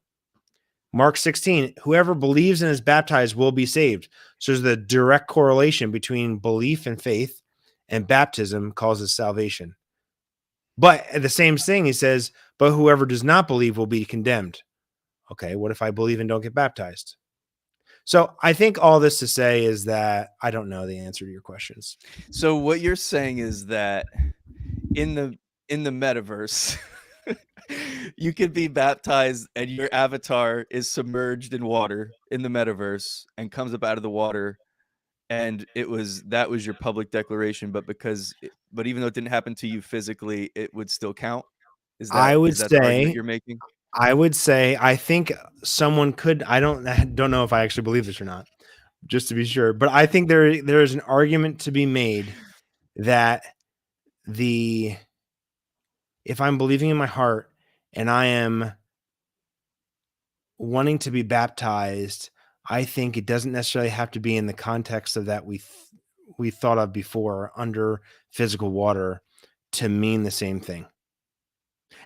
Mark 16, whoever believes and is baptized will be saved. So there's the direct correlation between belief and faith, and baptism causes salvation. But at the same thing, he says, but whoever does not believe will be condemned. Okay, what if I believe and don't get baptized? So I think all this to say is that I don't know the answer to your questions. So what you're saying is that in the metaverse, you could be baptized and your avatar is submerged in water in the metaverse and comes up out of the water, and that was your public declaration, but even though it didn't happen to you physically, it would still count. Is that the argument you're making? I would say I think someone could. I don't know if I actually believe this or not, just to be sure. But I think there is an argument to be made that if I'm believing in my heart and I am wanting to be baptized, I think it doesn't necessarily have to be in the context of that we thought of before under physical water to mean the same thing.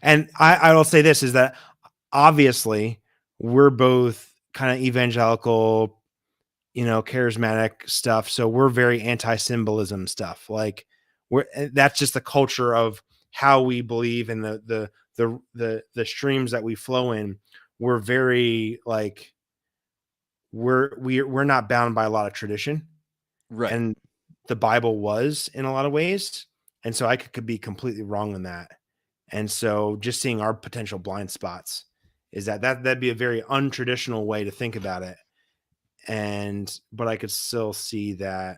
And I will say this is that obviously we're both kind of evangelical, charismatic stuff. So we're very anti-symbolism stuff. Like that's just the culture of how we believe in the streams that we flow in. We're very like, we're not bound by a lot of tradition. Right. And the Bible was in a lot of ways. And so I could be completely wrong on that. And so just seeing our potential blind spots is that'd be a very untraditional way to think about it. But I could still see that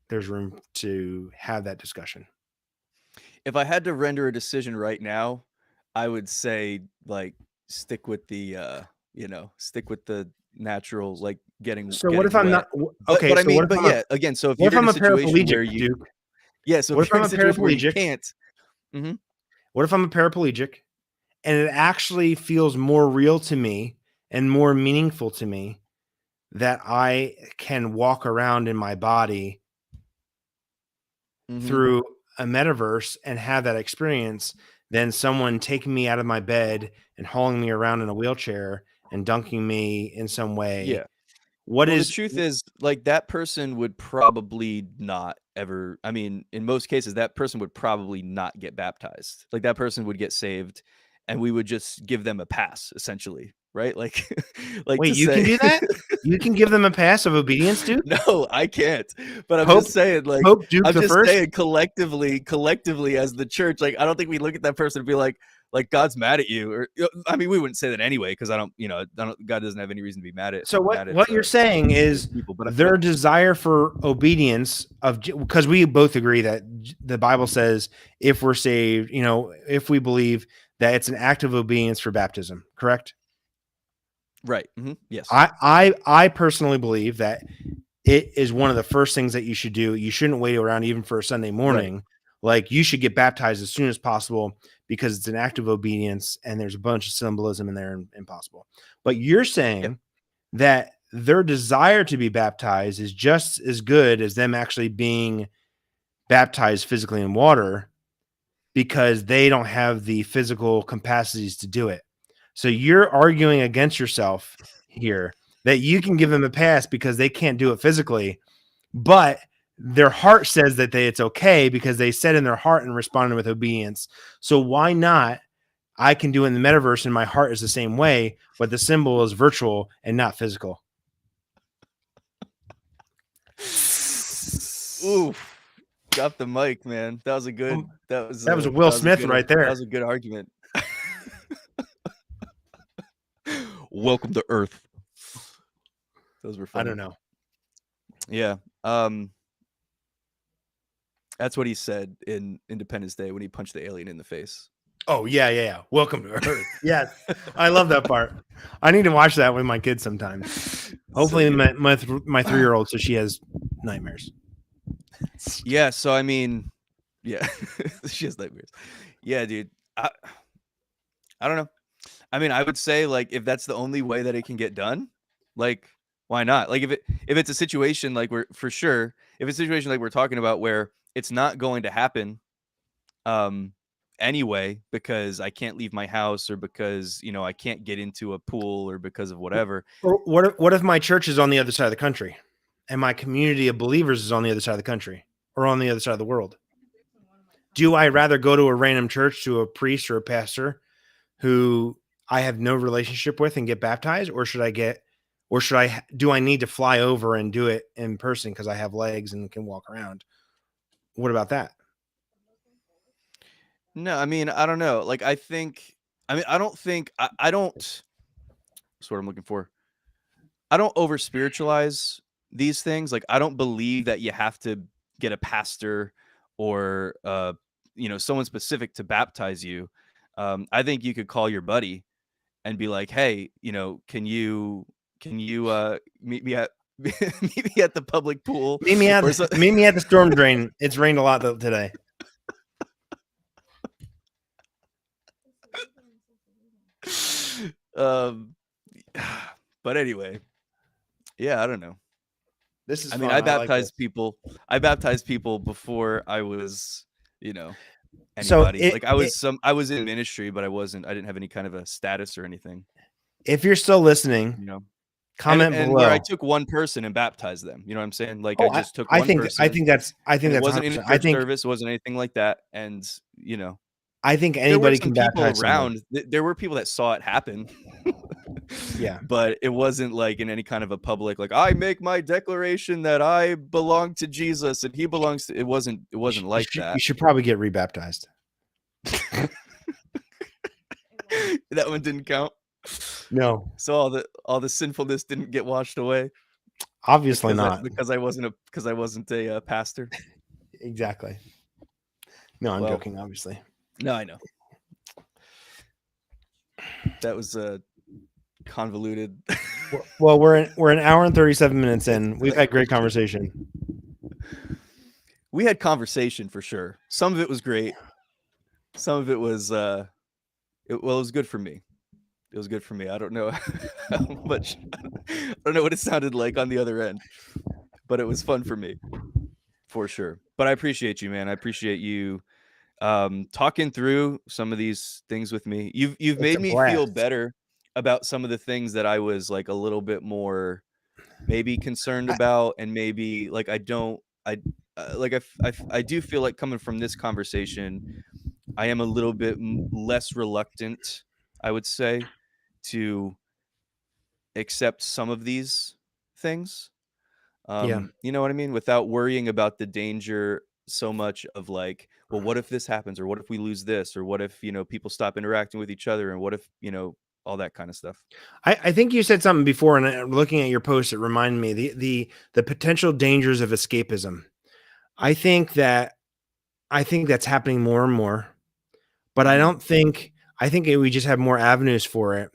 there's room to have that discussion. If I had to render a decision right now, I would say like stick with the natural, like getting. So what if I'm wet. not okay? But I so mean, what if but again, so if what you're if in I'm a a situation where paraplegic, you, Duke? so What if if you're I'm in a a situation where you paraplegic? can't, What if I'm a paraplegic and it actually feels more real to me and more meaningful to me that I can walk around in my body through a metaverse and have that experience than someone taking me out of my bed and hauling me around in a wheelchair and dunking me in some way? Yeah. The truth is, like, that person would probably not ever, I mean, in most cases, that person would probably not get baptized. Like, that person would get saved and we would just give them a pass, essentially, right? Like, wait, you can do that? You can give them a pass of obedience, Duke? No, I can't. But I'm just saying, like, Pope Duke I'm the just First? saying collectively as the church, like, I don't think we look at that person and be like God's mad at you, or I mean, we wouldn't say that anyway because God doesn't have any reason to be mad at. So what you're saying is people, but their desire for obedience because we both agree that the Bible says if we're saved, if we believe that it's an act of obedience for baptism, correct? Right. Mm-hmm. Yes. I personally believe that it is one of the first things that you should do. You shouldn't wait around even for a Sunday morning. Right. Like you should get baptized as soon as possible because it's an act of obedience and there's a bunch of symbolism in there and impossible. But you're saying that their desire to be baptized is just as good as them actually being baptized physically in water because they don't have the physical capacities to do it. So you're arguing against yourself here that you can give them a pass because they can't do it physically, but their heart says that it's okay because they said in their heart and responded with obedience. So why not? I can do it in the metaverse and my heart is the same way, but the symbol is virtual and not physical. Oof. Drop the mic, man. That was a good. That was a Will Smith right there. That was a good argument. Welcome to Earth. Those were fun. I don't know. Yeah. That's what he said in Independence Day when he punched the alien in the face. Oh yeah. Welcome to Earth. Yes, I love that part. I need to watch that with my kids sometimes. Hopefully, So my 3-year-old, so she has nightmares. yeah. So I mean, yeah, she has nightmares. Yeah, dude. I don't know. I mean, I would say like if that's the only way that it can get done, like why not? Like if it's a situation like we're for sure, if it's a situation like we're talking about where it's not going to happen anyway because I can't leave my house or because, I can't get into a pool or because of whatever. Or what if my church is on the other side of the country and my community of believers is on the other side of the country or on the other side of the world? Do I rather go to a random church to a priest or a pastor who I have no relationship with and get baptized, or do I need to fly over and do it in person because I have legs and can walk around? What about that? No, I mean, I don't know. Like I don't think I don't that's what I'm looking for. I don't over spiritualize these things. Like I don't believe that you have to get a pastor or someone specific to baptize you. I think you could call your buddy and be like, "Hey, can you meet me at meet me at the public pool Meet me at the storm drain. It's rained a lot today." But anyway, yeah, I don't know. This is I mean, fun. I like baptized this. people. I baptized people before I was, So anybody. Like I was in ministry, but I didn't have any kind of a status or anything. If you're still listening, comment and below. where I took one person and baptized them. You know what I'm saying? Like I just took one person. I think that's it wasn't in a church service, it wasn't anything like that. And I think anybody can baptize around. There were people that saw it happen. Yeah. But it wasn't like in any kind of a public, like I make my declaration that I belong to Jesus and he belongs to, it wasn't like that. You should probably get rebaptized. That one didn't count. No. So all the sinfulness didn't get washed away. Obviously not. Because I wasn't a pastor. Exactly. No, I'm joking, obviously. No, I know. That was convoluted. Well, we're an hour and 37 minutes in. We've had great conversation. We had conversation for sure. Some of it was great. Some of it was it was good for me. It was good for me. I don't know how much. I don't know what it sounded like on the other end, but it was fun for me, for sure. But I appreciate you, man. I appreciate you talking through some of these things with me. You've made me feel better about some of the things that I was like a little bit more maybe concerned about, and maybe like I do feel like coming from this conversation, I am a little bit less reluctant, I would say, to accept some of these things. You know what I mean? Without worrying about the danger so much of like, well, what if this happens, or what if we lose this, or what if people stop interacting with each other, and what if all that kind of stuff. I think you said something before, and looking at your post, it reminded me the potential dangers of escapism. I think that's happening more and more, but I think we just have more avenues for it.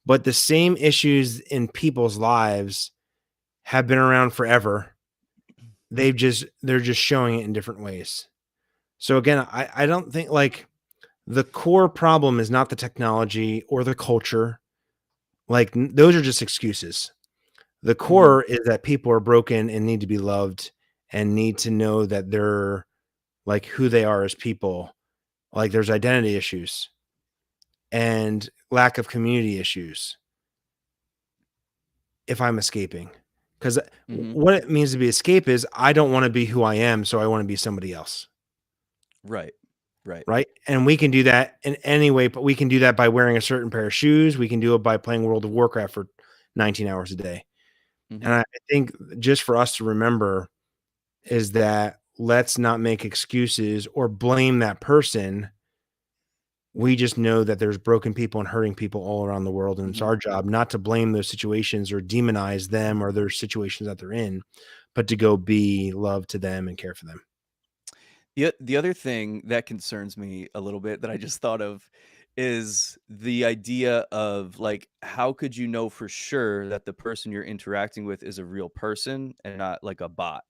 But the same issues in people's lives have been around forever. They're just showing it in different ways. So again, I don't think like the core problem is not the technology or the culture. Like those are just excuses. The core is that people are broken and need to be loved and need to know that they're like who they are as people. Like there's identity issues and lack of community issues. If I'm escaping, because what it means to be escape is I don't want to be who I am, so I want to be somebody else. Right. And we can do that in any way, but we can do that by wearing a certain pair of shoes. We can do it by playing World of Warcraft for 19 hours a day. And I think just for us to remember is that let's not make excuses or blame that person. We just know that there's broken people and hurting people all around the world. And it's our job not to blame those situations or demonize them or their situations that they're in, but to go be love to them and care for them. The other thing that concerns me a little bit that I just thought of is the idea of like, how could you know for sure that the person you're interacting with is a real person and not like a bot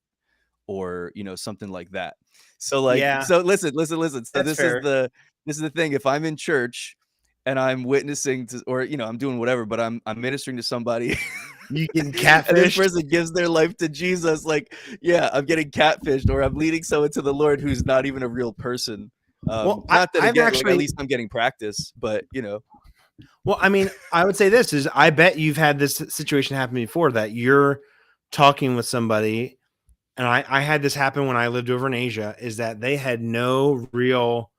or, something like that. So like, Yeah, so listen. So that's fair. this is the thing. If I'm in church and I'm witnessing to, or, I'm doing whatever, but I'm ministering to somebody You getting and this catfished? person gives their life to Jesus, like, yeah, I'm getting catfished or I'm leading someone to the Lord who's not even a real person. Well, Not that I've again, like at actually. least I'm getting practice, but Well, I mean, I would say this is I bet you've had this situation happen before that you're talking with somebody, and I had this happen when I lived over in Asia, is that they had no real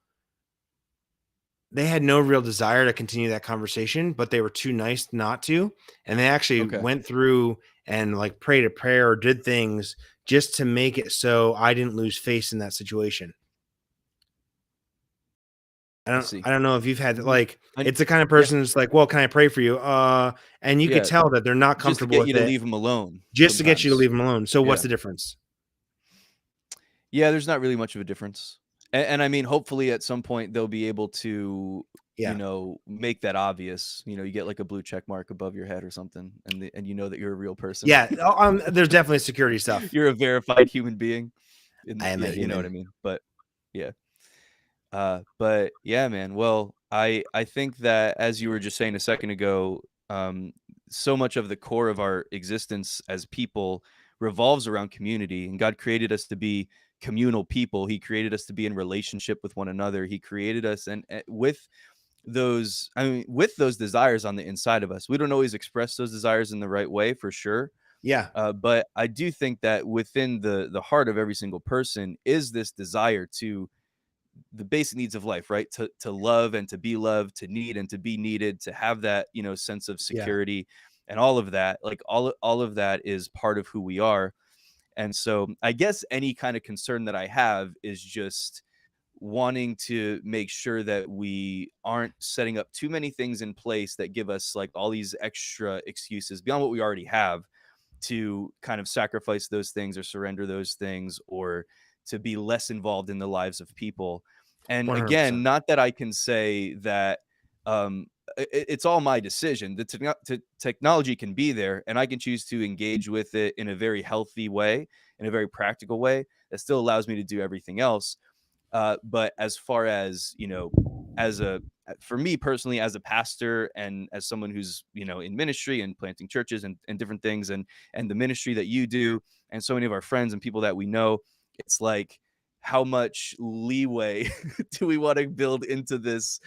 desire to continue that conversation, but they were too nice not to. And they actually okay. went through and like prayed a prayer or did things just to make it so I didn't lose face in that situation. I see. I don't know if you've had like And it's the kind of yeah, person that's like, well, can I pray for you? And you could yeah, tell that they're not just to comfortable get you with to it leave them alone just to get you to sometimes. leave them alone. So what's Yeah. the difference? Yeah, there's not really much of a difference. And I mean, hopefully at some point they'll be able to, Yeah. make that obvious. You get like a blue check mark above your head or something, and you know that you're a real person. Yeah. There's definitely security stuff. You're a verified human being. I am a Yeah, you know what I human. mean. But yeah. But yeah, man. Well, I think that as you were just saying a second ago, so much of the core of our existence as people revolves around community, and God created us to be communal people. He created us to be in relationship with one another. He created us and with those, I mean, with those desires on the inside of us. We don't always express those desires in the right way, for sure. Yeah. But I do think that within the heart of every single person is this desire to the basic needs of life, right? To love and to be loved, to need and to be needed, to have that, sense of Yeah. security and all of that. Like all of that is part of who we are. And so I guess any kind of concern that I have is just wanting to make sure that we aren't setting up too many things in place that give us like all these extra excuses beyond what we already have to kind of sacrifice those things or surrender those things or to be less involved in the lives of people. And again, 100%. not that I can say that it's all my decision. Technology can be there and I can choose to engage with it in a very healthy way, in a very practical way that still allows me to do everything else. But as far as, as a for me personally, as a pastor and as someone who's, in ministry and planting churches and different things and the ministry that you do and so many of our friends and people that we know, it's like, how much leeway do we want to build into this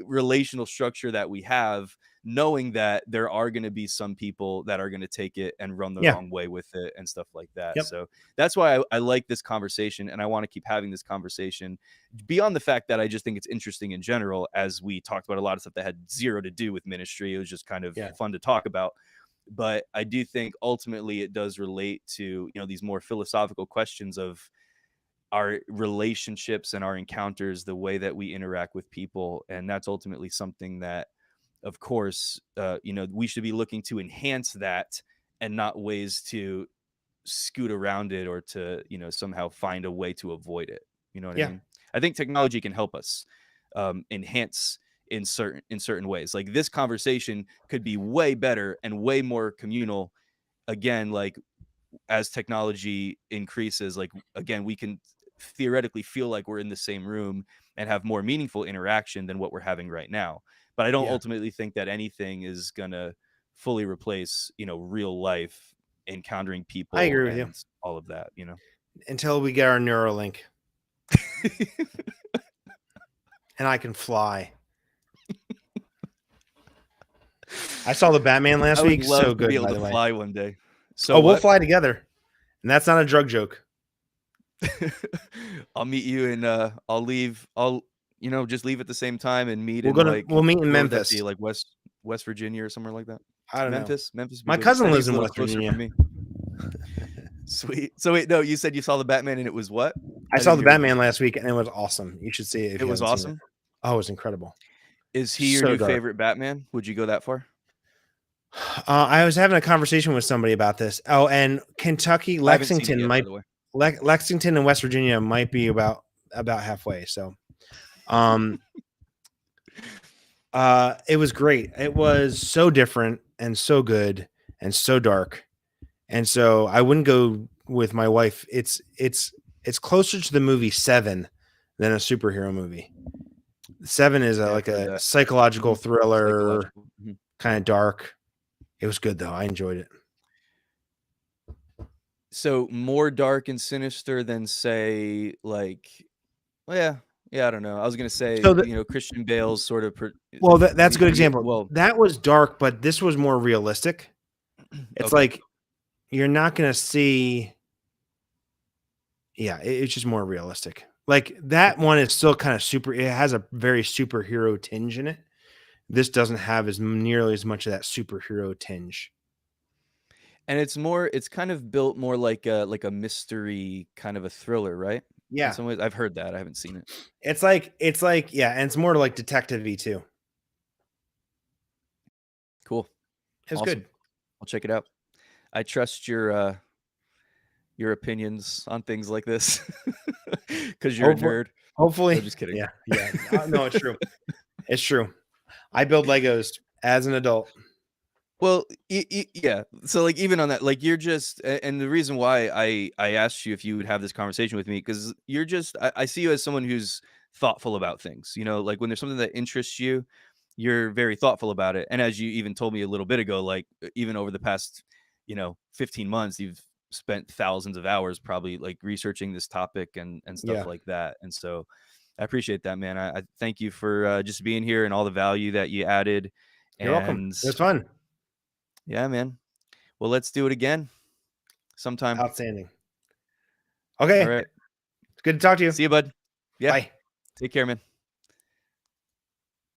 relational structure that we have, knowing that there are going to be some people that are going to take it and run the Yeah. wrong way with it and stuff like that. Yep. So that's why I like this conversation and I want to keep having this conversation beyond the fact that I just think it's interesting in general, as we talked about a lot of stuff that had zero to do with ministry. It was just kind of fun to talk about. But I do think ultimately it does relate to, these more philosophical questions of our relationships and our encounters, the way that we interact with people. And that's ultimately something that, of course, we should be looking to enhance that and not ways to scoot around it or to, somehow find a way to avoid it. You know what I mean? I think technology can help us enhance in certain ways. Like this conversation could be way better and way more communal. Again, like as technology increases, like again, we can theoretically feel like we're in the same room and have more meaningful interaction than what we're having right now. But I don't ultimately think that anything is gonna fully replace, real life encountering people. I agree with you. All of that, Until we get our Neuralink and I can fly. I saw the Batman last week. So good, to be able by to the way. fly one day. So we'll fly together, and that's not a drug joke. I'll meet you and I'll leave. I'll just leave at the same time and meet. We'll meet in where would that Memphis, be, like West Virginia or somewhere like that. I don't Memphis. know. Memphis. My cousin lives in a little West closer Virginia. for me. Sweet. So wait, no, you said you saw the Batman and it was what? I saw the Batman last week and it was awesome. You should see it. It was awesome. Oh, it was incredible. Is he your new favorite Batman? Would you go that far? I was having a conversation with somebody about this. Oh, and Kentucky, Lexington and West Virginia might be about about halfway. So, it was great. It was so different and so good and so dark. And so I wouldn't go with my wife. It's closer to the movie Seven than a superhero movie. Seven is like a psychological thriller, kind of dark. It was good though. I enjoyed it. So more dark and sinister than, say, like, well, yeah, I don't know. I was gonna say, Christian Bale's sort of. Well, that's a good example. Well, that was dark, but this was more realistic. It's like you're not gonna see. Yeah, it's just more realistic. Like that one is still kind of super. It has a very superhero tinge in it. This doesn't have nearly as much of that superhero tinge. And it's kind of built more like a mystery kind of a thriller, right? Yeah. In some ways, I've heard that. I haven't seen it. It's like, yeah, and it's more like detective-y too. Cool. It's awesome. Good. I'll check it out. I trust your opinions on things like this because you're a nerd. Hopefully. No, just kidding. Yeah. No, it's true. It's true. I build Legos as an adult. Well, yeah. So like even on that, like you're just, and the reason why I asked you if you would have this conversation with me, because you're just, I see you as someone who's thoughtful about things, like when there's something that interests you, you're very thoughtful about it. And as you even told me a little bit ago, like even over the past, 15 months, you've spent thousands of hours probably like researching this topic and stuff like that. And so I appreciate that, man. I thank you for just being here and all the value that you added. You're welcome. It was fun. Yeah, man. Well, let's do it again sometime. Outstanding. Okay. All right. It's good to talk to you. See you, bud. Yeah. Bye. Take care, man.